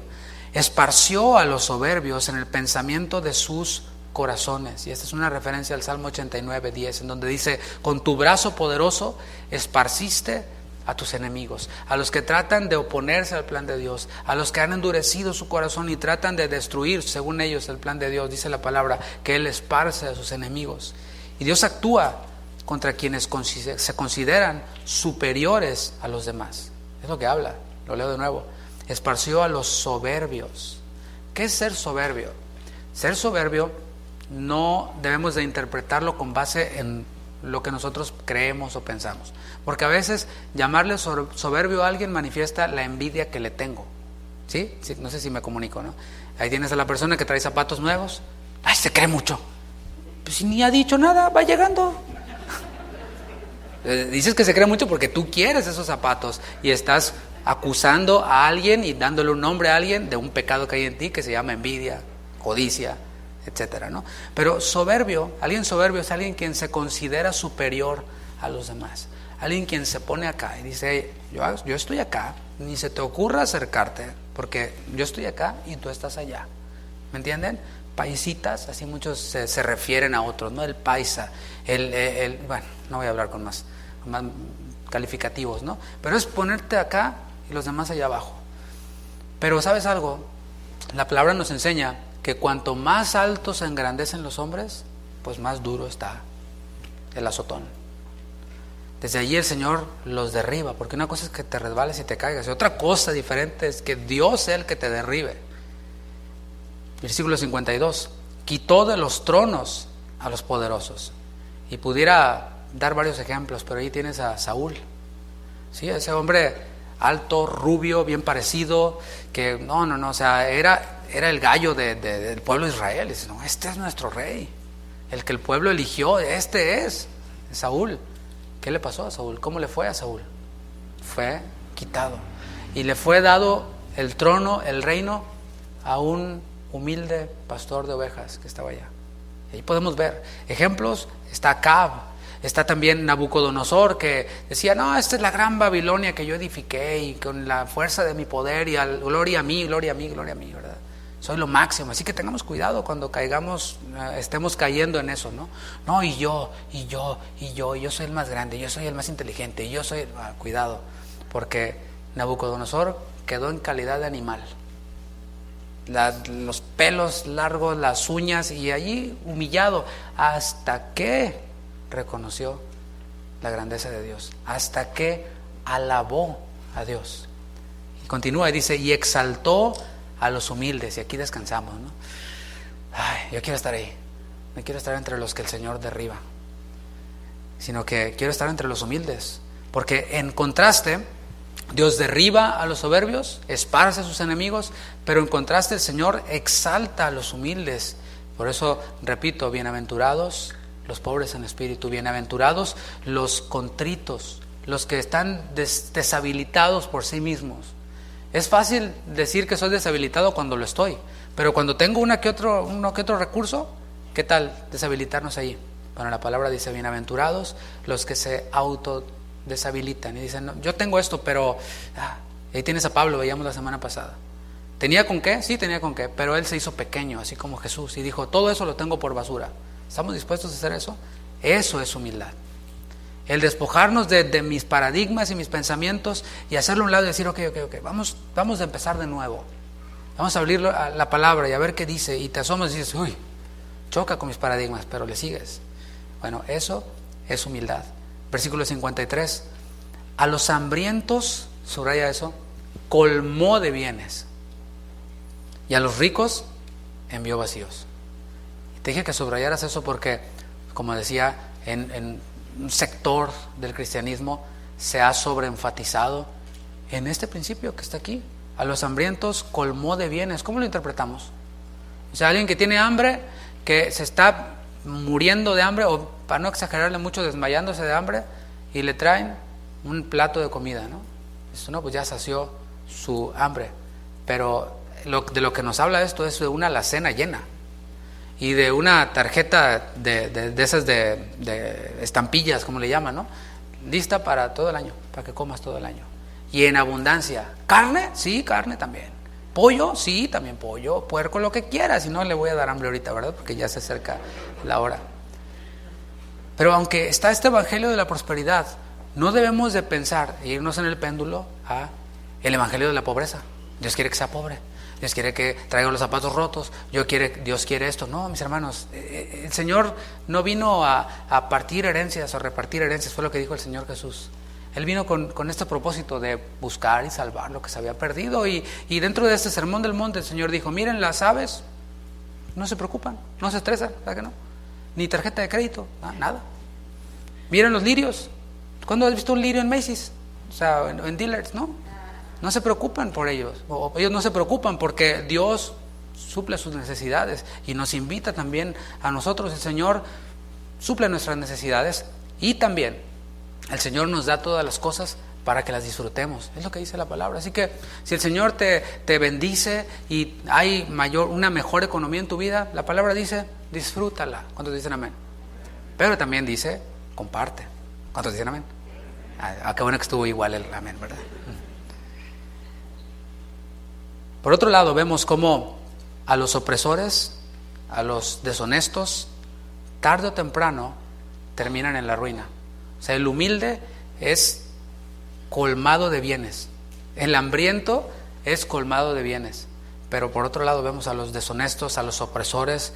Esparció a los soberbios en el pensamiento de sus corazones. Y esta es una referencia al Salmo 89:10, en donde dice, con tu brazo poderoso esparciste a tus enemigos, a los que tratan de oponerse al plan de Dios, a los que han endurecido su corazón y tratan de destruir, según ellos, el plan de Dios. Dice la palabra que Él esparce a sus enemigos. Y Dios actúa contra quienes se consideran superiores a los demás. Es lo que habla, lo leo de nuevo. Esparció a los soberbios. ¿Qué es ser soberbio? Ser soberbio no debemos de interpretarlo con base en lo que nosotros creemos o pensamos. Porque a veces llamarle soberbio a alguien manifiesta la envidia que le tengo. ¿Sí? Sí, no sé si me comunico, ¿no? Ahí tienes a la persona que trae zapatos nuevos. ¡Ay, se cree mucho! Pues si ni ha dicho nada, va llegando. Dices que se cree mucho porque tú quieres esos zapatos y estás acusando a alguien y dándole un nombre a alguien de un pecado que hay en ti que se llama envidia, codicia, etcétera, ¿no? Pero soberbio, alguien soberbio es alguien quien se considera superior a los demás. Alguien quien se pone acá y dice, yo estoy acá, ni se te ocurra acercarte, porque yo estoy acá y tú estás allá. ¿Me entienden? Paisitas, así muchos se refieren a otros, ¿no? El paisa, bueno, no voy a hablar con más calificativos, ¿no? Pero es ponerte acá y los demás allá abajo. Pero ¿sabes algo? La palabra nos enseña que cuanto más altos se engrandecen los hombres, pues más duro está el azotón. Desde allí el Señor los derriba, porque una cosa es que te resbales y te caigas, y otra cosa diferente es que Dios sea el que te derribe. Versículo 52, quitó de los tronos a los poderosos. Y pudiera dar varios ejemplos, pero ahí tienes a Saúl. Sí, ese hombre alto, rubio, bien parecido, que no, o sea, era el gallo del pueblo de Israel. Y dice, no, este es nuestro rey, el que el pueblo eligió, este es Saúl. ¿Qué le pasó a Saúl? ¿Cómo le fue a Saúl? Fue quitado. Y le fue dado el trono, el reino, a un humilde pastor de ovejas que estaba allá. Y ahí podemos ver ejemplos. Está Acab, está también Nabucodonosor, que decía, no, esta es la gran Babilonia que yo edifiqué y con la fuerza de mi poder y gloria a mí, ¿verdad? Soy lo máximo, así que tengamos cuidado cuando caigamos, estemos cayendo en eso, ¿no? No, y yo soy el más grande, yo soy el más inteligente, yo soy... cuidado, porque Nabucodonosor quedó en calidad de animal. Los pelos largos, las uñas, y allí humillado, hasta que reconoció la grandeza de Dios, hasta que alabó a Dios. Y continúa y dice, y exaltó a los humildes, y aquí descansamos, ¿no? Ay, yo quiero estar ahí, no quiero estar entre los que el Señor derriba, sino que quiero estar entre los humildes, porque en contraste, Dios derriba a los soberbios, esparce a sus enemigos, pero en contraste el Señor exalta a los humildes. Por eso, repito, bienaventurados los pobres en espíritu, bienaventurados los contritos, los que están deshabilitados por sí mismos. Es fácil decir que soy deshabilitado cuando lo estoy, pero cuando tengo uno que otro recurso, ¿qué tal deshabilitarnos ahí? Bueno, la palabra dice, bienaventurados los que se autodeshabilitan y dicen, no, yo tengo esto, pero ahí tienes a Pablo, veíamos la semana pasada. ¿Tenía con qué? Sí, tenía con qué, pero él se hizo pequeño, así como Jesús, y dijo, todo eso lo tengo por basura. ¿Estamos dispuestos a hacer eso? Eso es humildad. El despojarnos de mis paradigmas y mis pensamientos y hacerlo a un lado y decir, ok, vamos a empezar de nuevo. Vamos a abrir la palabra y a ver qué dice, y te asomas y dices, uy, choca con mis paradigmas, pero le sigues. Bueno, eso es humildad. Versículo 53, a los hambrientos, subraya eso, colmó de bienes, y a los ricos envió vacíos. Y te dije que subrayaras eso porque, como decía, en un sector del cristianismo se ha sobreenfatizado en este principio que está aquí. A los hambrientos colmó de bienes. ¿Cómo lo interpretamos? O sea, alguien que tiene hambre, que se está muriendo de hambre, o para no exagerarle mucho, desmayándose de hambre, y le traen un plato de comida, ¿no? Esto no, pues ya sació su hambre. Pero de lo que nos habla esto es de una alacena llena y de una tarjeta de esas de estampillas, como le llaman, ¿no? Lista para todo el año, para que comas todo el año. Y en abundancia. ¿Carne? Sí, carne también. ¿Pollo? Sí, también pollo. Puerco, lo que quieras. Si no, le voy a dar hambre ahorita, ¿verdad? Porque ya se acerca la hora. Pero aunque está este evangelio de la prosperidad, no debemos de pensar e irnos en el péndulo a el evangelio de la pobreza. Dios quiere que sea pobre. Dios quiere que traiga los zapatos rotos, Dios quiere esto. No, mis hermanos, el Señor no vino a partir herencias o repartir herencias, fue lo que dijo el Señor Jesús. Él vino con este propósito de buscar y salvar lo que se había perdido. Y dentro de este sermón del monte el Señor dijo, miren las aves, no se preocupan, no se estresan, ¿verdad que no? Ni tarjeta de crédito, nada. Miren los lirios. ¿Cuándo has visto un lirio en Macy's? O sea, en dealers, ¿no? No se preocupan por ellos. O ellos no se preocupan porque Dios suple sus necesidades y nos invita también a nosotros. El Señor suple nuestras necesidades y también el Señor nos da todas las cosas para que las disfrutemos. Es lo que dice la palabra. Así que si el Señor te bendice y hay una mejor economía en tu vida, la palabra dice, disfrútala. ¿Cuántos dicen amén? Pero también dice, comparte. ¿Cuántos dicen amén? Qué bueno que estuvo igual el amén, ¿verdad? Por otro lado, vemos cómo a los opresores, a los deshonestos, tarde o temprano terminan en la ruina. O sea, el humilde es colmado de bienes, el hambriento es colmado de bienes, pero por otro lado vemos a los deshonestos, a los opresores,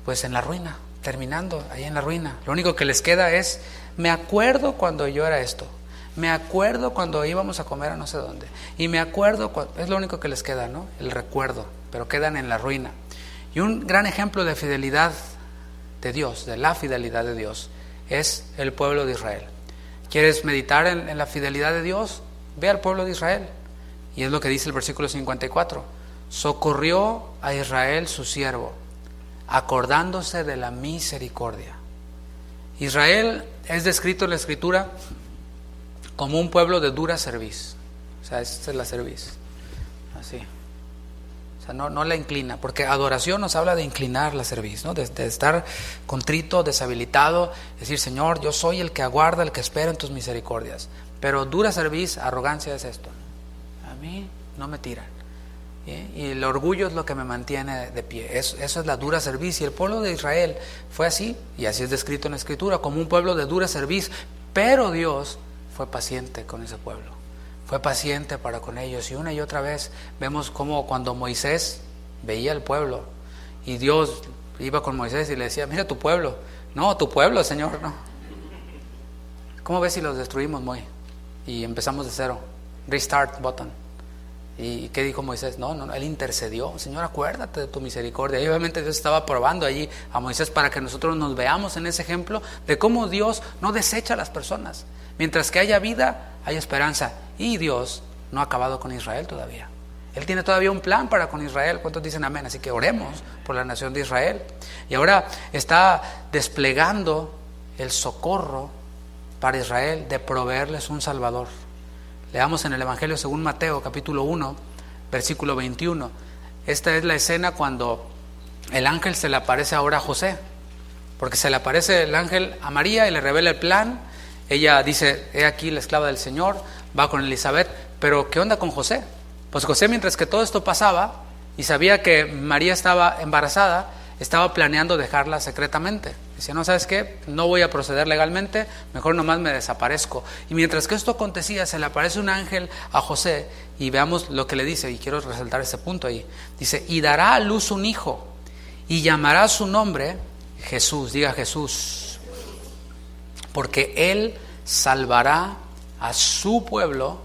pues en la ruina, terminando ahí en la ruina. Lo único que les queda es, me acuerdo cuando yo era esto, me acuerdo cuando íbamos a comer a no sé dónde, y me acuerdo es lo único que les queda, ¿no? El recuerdo, pero quedan en la ruina. Y un gran ejemplo de fidelidad de Dios, de la fidelidad de Dios, es el pueblo de Israel. ¿Quieres meditar en la fidelidad de Dios? Ve al pueblo de Israel. Y es lo que dice el versículo 54. Socorrió a Israel su siervo, acordándose de la misericordia. Israel es descrito en la Escritura como un pueblo de dura cerviz. O sea, esta es la cerviz. Así. O sea, no la inclina, porque adoración nos habla de inclinar la cerviz, ¿no? De estar contrito, deshabilitado, decir, Señor, yo soy el que aguarda, el que espera en tus misericordias. Pero dura cerviz, arrogancia es esto. A mí no me tiran. Y el orgullo es lo que me mantiene de pie. Eso es la dura cerviz. Y el pueblo de Israel fue así, y así es descrito en la Escritura, como un pueblo de dura cerviz. Pero Dios fue paciente con ese pueblo. Fue paciente para con ellos. Y una y otra vez vemos como cuando Moisés veía al pueblo y Dios iba con Moisés y le decía, mira tu pueblo. No, tu pueblo, Señor, no. ¿Cómo ves si los destruimos, Moy? Y empezamos de cero. Restart button. ¿Y qué dijo Moisés? No, él intercedió. Señor, acuérdate de tu misericordia. Y obviamente Dios estaba probando allí a Moisés para que nosotros nos veamos en ese ejemplo de cómo Dios no desecha a las personas. Mientras que haya vida, hay esperanza. Y Dios no ha acabado con Israel todavía. Él tiene todavía un plan para con Israel. ¿Cuántos dicen amén? Así que oremos por la nación de Israel. Y ahora está desplegando el socorro para Israel de proveerles un Salvador. Leamos en el Evangelio según Mateo, capítulo 1, versículo 21. Esta es la escena cuando el ángel se le aparece ahora a José. Porque se le aparece el ángel a María y le revela el plan. Ella dice, he aquí la esclava del Señor, va con Elizabeth. Pero ¿qué onda con José? Pues José, mientras que todo esto pasaba y sabía que María estaba embarazada, estaba planeando dejarla secretamente. Decía, no, ¿sabes qué? No voy a proceder legalmente, mejor nomás me desaparezco. Y mientras que esto acontecía, se le aparece un ángel a José y veamos lo que le dice, y quiero resaltar ese punto ahí. Dice, y dará a luz un hijo y llamará su nombre Jesús, diga Jesús, porque él salvará a su pueblo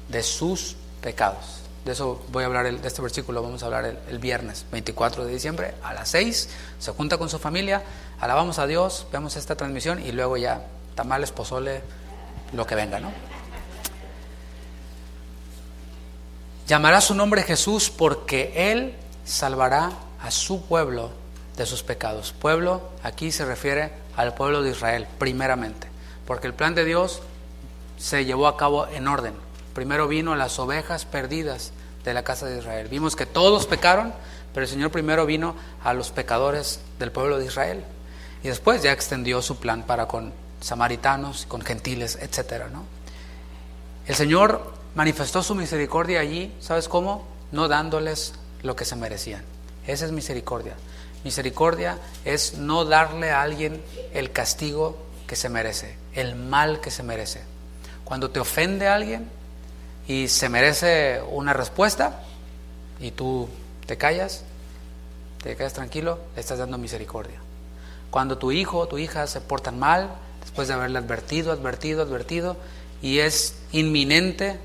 de sus pecados. De eso voy a hablar, de este versículo vamos a hablar el viernes 24 de diciembre a las 6, se junta con su familia, alabamos a Dios, vemos esta transmisión y luego ya tamales, pozole, lo que venga, ¿no? Llamará su nombre Jesús porque él salvará a su pueblo de sus pecados. Pueblo aquí se refiere al pueblo de Israel primeramente, porque el plan de Dios se llevó a cabo en orden. Primero vino las ovejas perdidas de la casa de Israel. Vimos que todos pecaron, pero el Señor primero vino a los pecadores del pueblo de Israel. Y después ya extendió su plan para con samaritanos, con gentiles, etcétera, ¿no? El Señor manifestó su misericordia allí, ¿sabes cómo? No dándoles lo que se merecían. Esa es misericordia. Misericordia es no darle a alguien el castigo que se merece, el mal que se merece. Cuando te ofende a alguien y se merece una respuesta y tú te callas tranquilo, le estás dando misericordia. Cuando tu hijo o tu hija se portan mal, después de haberle advertido, y es inminente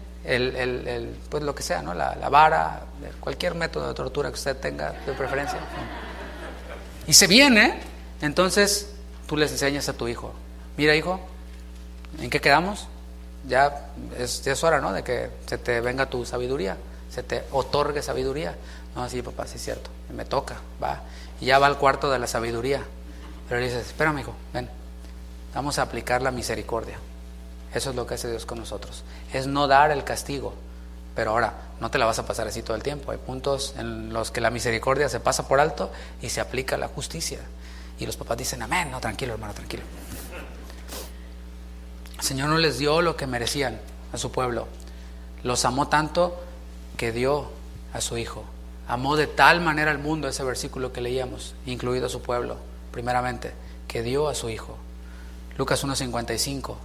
pues lo que sea, ¿no? La vara, cualquier método de tortura que usted tenga de preferencia, y se viene, entonces tú les enseñas a tu hijo: mira, hijo, ¿en qué quedamos? Ya es hora, ¿no?, de que se te venga tu sabiduría, se te otorgue sabiduría. No, sí, papá, sí es cierto, me toca, va. Y ya va al cuarto de la sabiduría. Pero le dices: espérame, hijo, ven, vamos a aplicar la misericordia. Eso es lo que hace Dios con nosotros, es no dar el castigo. Pero ahora, no te la vas a pasar así todo el tiempo. Hay puntos en los que la misericordia se pasa por alto y se aplica la justicia. Y los papás dicen: amén. No, tranquilo, hermano, tranquilo. El Señor no les dio lo que merecían a su pueblo. Los amó tanto que dio a su Hijo. Amó de tal manera al mundo, ese versículo que leíamos, incluido a su pueblo, primeramente, que dio a su Hijo. Lucas 1:55.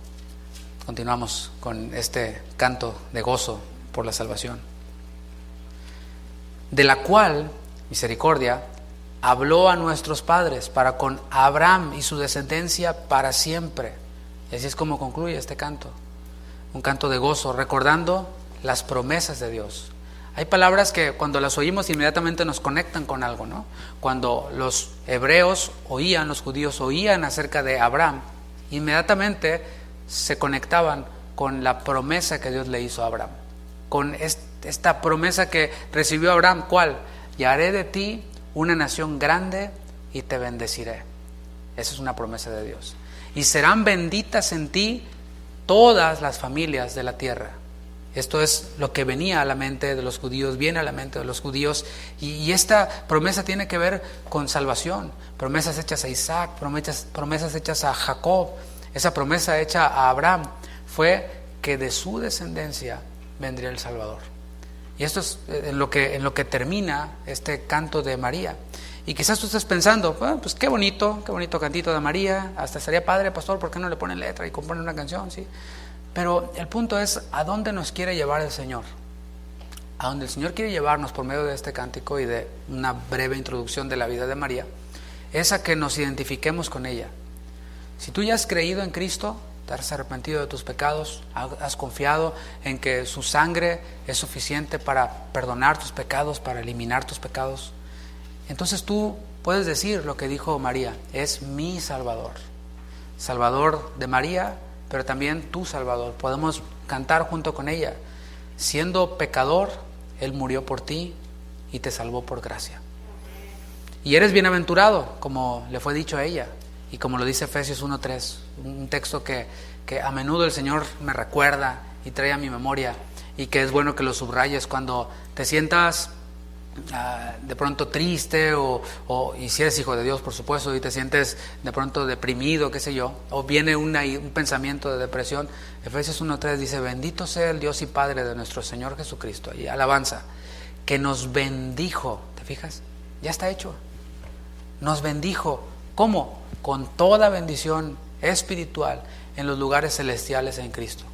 Continuamos con este canto de gozo por la salvación. De la cual, misericordia, habló a nuestros padres para con Abraham y su descendencia para siempre. Y así es como concluye este canto. Un canto de gozo, recordando las promesas de Dios. Hay palabras que cuando las oímos inmediatamente nos conectan con algo, ¿no? Cuando los hebreos oían, los judíos oían acerca de Abraham, inmediatamente se conectaban con la promesa que Dios le hizo a Abraham. Con esta promesa que recibió Abraham, ¿cuál? Y haré de ti una nación grande y te bendeciré. Esa es una promesa de Dios. Y serán benditas en ti todas las familias de la tierra. Esto es lo que venía a la mente de los judíos, viene a la mente de los judíos, y esta promesa tiene que ver con salvación, promesas hechas a Isaac, promesas hechas a Jacob. Esa promesa hecha a Abraham fue que de su descendencia vendría el Salvador. Y esto es en lo que termina este canto de María. Y quizás tú estés pensando: pues qué bonito cantito de María, hasta sería padre, pastor, ¿por qué no le ponen letra y componen una canción? ¿Sí? Pero el punto es: ¿a dónde nos quiere llevar el Señor? A donde el Señor quiere llevarnos por medio de este cántico y de una breve introducción de la vida de María, es a que nos identifiquemos con ella. Si tú ya has creído en Cristo, te has arrepentido de tus pecados, has confiado en que su sangre es suficiente para perdonar tus pecados, para eliminar tus pecados, entonces tú puedes decir lo que dijo María: es mi Salvador. Salvador de María, pero también tu Salvador. Podemos cantar junto con ella: siendo pecador, Él murió por ti y te salvó por gracia. Y eres bienaventurado, como le fue dicho a ella, y como lo dice Efesios 1:3, un texto que a menudo el Señor me recuerda y trae a mi memoria, y que es bueno que lo subrayes cuando te sientas de pronto triste, y si eres hijo de Dios, por supuesto, y te sientes de pronto deprimido, qué sé yo, o viene un pensamiento de depresión. Efesios 1:3 dice: bendito sea el Dios y Padre de nuestro Señor Jesucristo, y alabanza, que nos bendijo. ¿Te fijas? Ya está hecho. Nos bendijo. ¿Cómo? Con toda bendición espiritual en los lugares celestiales en Cristo.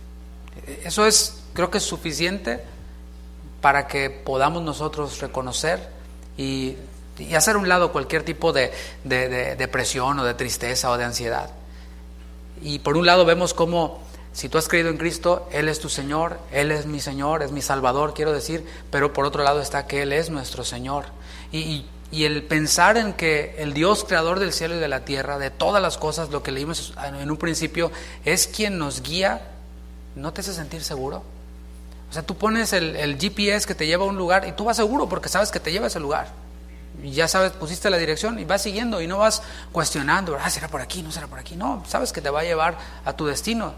Eso creo que es suficiente para que podamos nosotros reconocer y hacer a un lado cualquier tipo de depresión o de tristeza o de ansiedad. Y por un lado vemos cómo, si tú has creído en Cristo, Él es tu Señor, Él es mi Señor, es mi Salvador, quiero decir, pero por otro lado está que Él es nuestro Señor. Y el pensar en que el Dios creador del cielo y de la tierra, de todas las cosas, lo que leímos en un principio, es quien nos guía, ¿no te hace sentir seguro? O sea, tú pones el GPS que te lleva a un lugar y tú vas seguro porque sabes que te lleva a ese lugar. Y ya sabes, pusiste la dirección y vas siguiendo y no vas cuestionando: ¿será por aquí? ¿No será por aquí? No, sabes que te va a llevar a tu destino.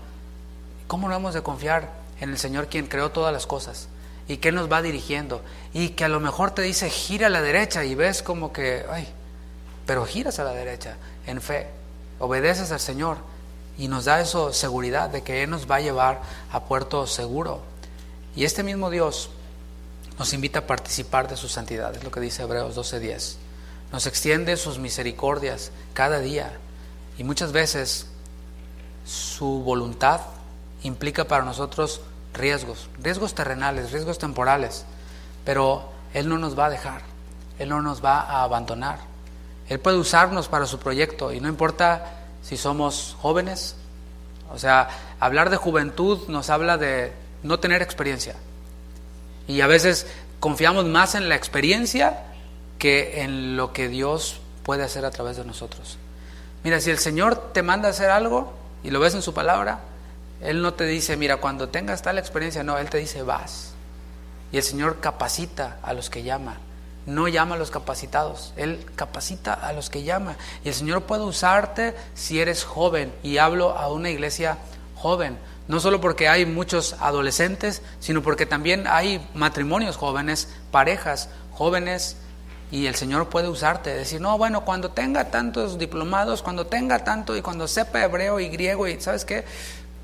¿Cómo no hemos de confiar en el Señor, quien creó todas las cosas y que nos va dirigiendo? Y que a lo mejor te dice: gira a la derecha, y ves como que, pero giras a la derecha en fe, obedeces al Señor y nos da eso seguridad de que Él nos va a llevar a puerto seguro. Y este mismo Dios nos invita a participar de su santidad, es lo que dice Hebreos 12:10. Nos extiende sus misericordias cada día, y muchas veces su voluntad implica para nosotros riesgos terrenales, riesgos temporales, pero Él no nos va a dejar. Él no nos va a abandonar. Él puede usarnos para su proyecto y no importa si somos jóvenes. O sea, hablar de juventud nos habla de no tener experiencia. Y a veces confiamos más en la experiencia que en lo que Dios puede hacer a través de nosotros. Mira, si el Señor te manda a hacer algo y lo ves en su palabra, Él no te dice, mira, cuando tengas tal experiencia, no, Él te dice, vas. Y el Señor capacita a los que llama, no llama a los capacitados, Él capacita a los que llama. Y el Señor puede usarte si eres joven, y hablo a una iglesia joven, no solo porque hay muchos adolescentes, sino porque también hay matrimonios jóvenes, parejas jóvenes, y el Señor puede usarte, decir, no, bueno, cuando tenga tantos diplomados, cuando tenga tanto, y cuando sepa hebreo y griego, y ¿sabes qué?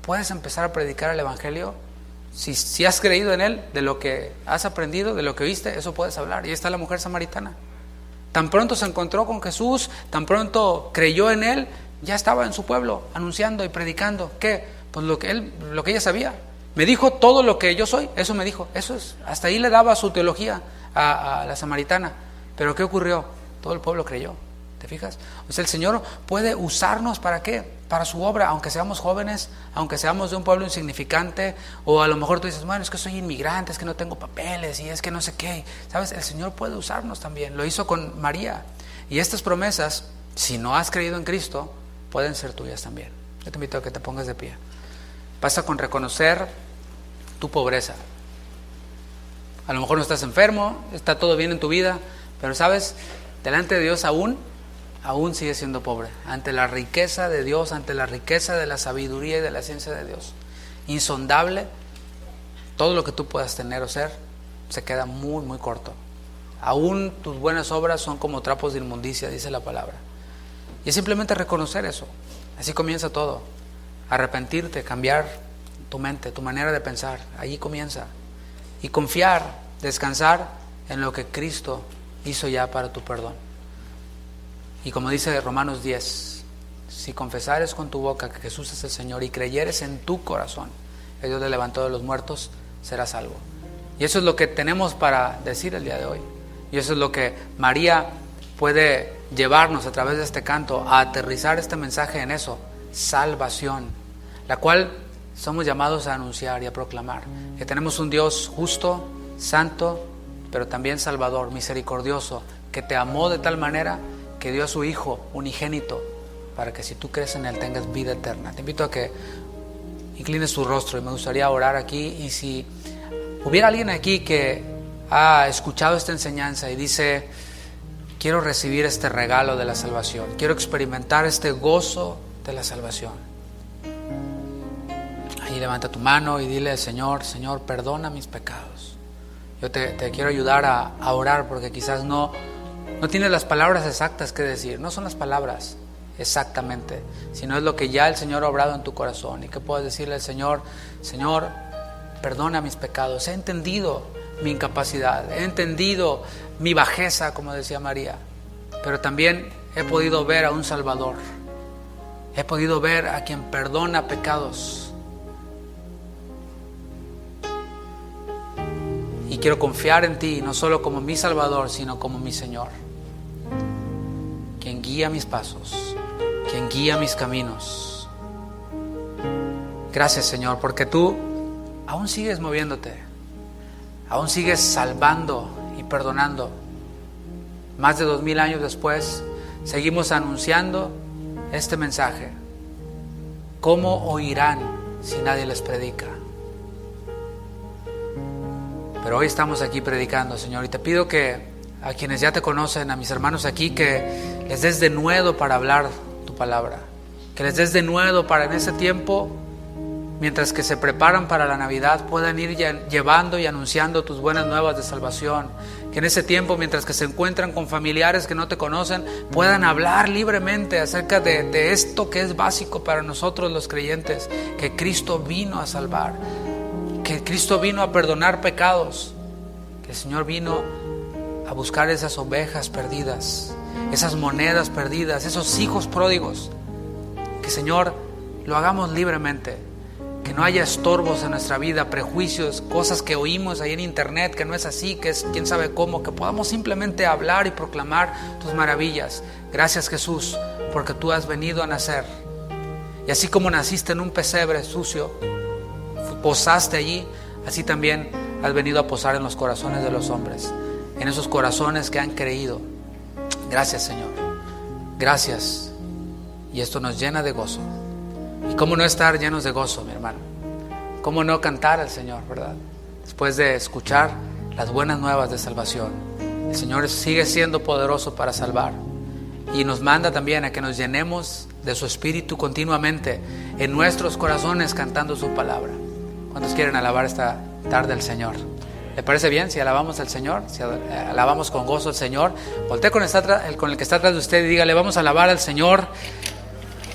Puedes empezar a predicar el evangelio. Si has creído en Él, de lo que has aprendido, de lo que oíste, eso puedes hablar. Y ahí está la mujer samaritana. Tan pronto se encontró con Jesús, tan pronto creyó en Él, ya estaba en su pueblo anunciando y predicando. ¿Qué? Pues lo que ella sabía. Me dijo todo lo que yo soy, eso me dijo. Eso es, hasta ahí le daba su teología a la samaritana. Pero ¿qué ocurrió? Todo el pueblo creyó. ¿Te fijas? O sea, el Señor puede usarnos ¿para qué? Para su obra, aunque seamos jóvenes, aunque seamos de un pueblo insignificante, o a lo mejor tú dices, bueno, es que soy inmigrante, es que no tengo papeles, y es que no sé qué. ¿Sabes? El Señor puede usarnos también. Lo hizo con María. Y estas promesas, si no has creído en Cristo, pueden ser tuyas también. Yo te invito a que te pongas de pie. Basta con reconocer tu pobreza. A lo mejor no estás enfermo, está todo bien en tu vida, pero ¿sabes? Delante de Dios aún sigue siendo pobre, ante la riqueza de Dios, ante la riqueza de la sabiduría y de la ciencia de Dios. Insondable, todo lo que tú puedas tener o ser, se queda muy, muy corto. Aún tus buenas obras son como trapos de inmundicia, dice la palabra. Y es simplemente reconocer eso. Así comienza todo. Arrepentirte, cambiar tu mente, tu manera de pensar. Allí comienza. Y confiar, descansar en lo que Cristo hizo ya para tu perdón. Y como dice Romanos 10, si confesares con tu boca que Jesús es el Señor y creyeres en tu corazón que Dios le levantó de los muertos, serás salvo. Y eso es lo que tenemos para decir el día de hoy. Y eso es lo que María puede llevarnos a través de este canto, a aterrizar este mensaje en eso, salvación, la cual somos llamados a anunciar y a proclamar. Que tenemos un Dios justo, santo, pero también salvador, misericordioso, que te amó de tal manera que dio a su Hijo unigénito para que si tú crees en Él tengas vida eterna. Te invito a que inclines tu rostro y me gustaría orar aquí. Y si hubiera alguien aquí que ha escuchado esta enseñanza y dice, quiero recibir este regalo de la salvación, quiero experimentar este gozo de la salvación, ahí levanta tu mano y dile al Señor, Señor, perdona mis pecados. Yo te quiero ayudar a orar porque quizás no tienes las palabras exactas que decir. No son las palabras exactamente, sino es lo que ya el Señor ha obrado en tu corazón. Y que puedes decirle al Señor, Señor, perdona mis pecados. He entendido mi incapacidad, he entendido mi bajeza, como decía María, pero también he podido ver a un Salvador. He podido ver a quien perdona pecados. Y quiero confiar en ti, no solo como mi Salvador, sino como mi Señor, quien guía mis pasos, quien guía mis caminos. Gracias, Señor, porque tú aún sigues moviéndote, aún sigues salvando y perdonando. Más de 2000 años después, seguimos anunciando este mensaje. ¿Cómo oirán si nadie les predica? Pero hoy estamos aquí predicando, Señor, y te pido que a quienes ya te conocen, a mis hermanos aquí, que les des denuedo para hablar tu palabra, que les des denuedo para en ese tiempo, mientras que se preparan para la Navidad, puedan ir llevando y anunciando tus buenas nuevas de salvación, que en ese tiempo, mientras que se encuentran con familiares que no te conocen, puedan hablar libremente acerca de esto que es básico para nosotros los creyentes, que Cristo vino a salvar, que Cristo vino a perdonar pecados, que el Señor vino a buscar esas ovejas perdidas, esas monedas perdidas, esos hijos pródigos. Que, Señor, lo hagamos libremente, que no haya estorbos en nuestra vida, prejuicios, cosas que oímos ahí en internet, que no es así, que es quién sabe cómo, que podamos simplemente hablar y proclamar tus maravillas. Gracias, Jesús, porque tú has venido a nacer. Y así como naciste en un pesebre sucio, posaste allí, así también has venido a posar en los corazones de los hombres, en esos corazones que han creído. Gracias, Señor. Gracias. Y esto nos llena de gozo. ¿Y cómo no estar llenos de gozo, mi hermano? ¿Cómo no cantar al Señor, verdad? Después de escuchar las buenas nuevas de salvación. El Señor sigue siendo poderoso para salvar. Y nos manda también a que nos llenemos de su Espíritu continuamente en nuestros corazones cantando su palabra. ¿Cuántos quieren alabar esta tarde al Señor? ¿Le parece bien si alabamos al Señor? Si alabamos con gozo al Señor. Voltee con el que está atrás de usted y dígale: vamos a alabar al Señor,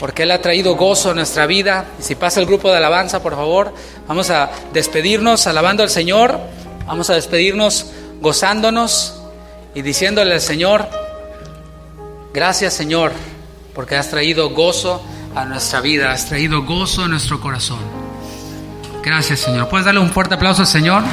porque Él ha traído gozo a nuestra vida. Y si pasa el grupo de alabanza, por favor, vamos a despedirnos alabando al Señor. Vamos a despedirnos gozándonos y diciéndole al Señor: gracias, Señor, porque has traído gozo a nuestra vida, has traído gozo a nuestro corazón. Gracias, Señor. ¿Puedes darle un fuerte aplauso al Señor?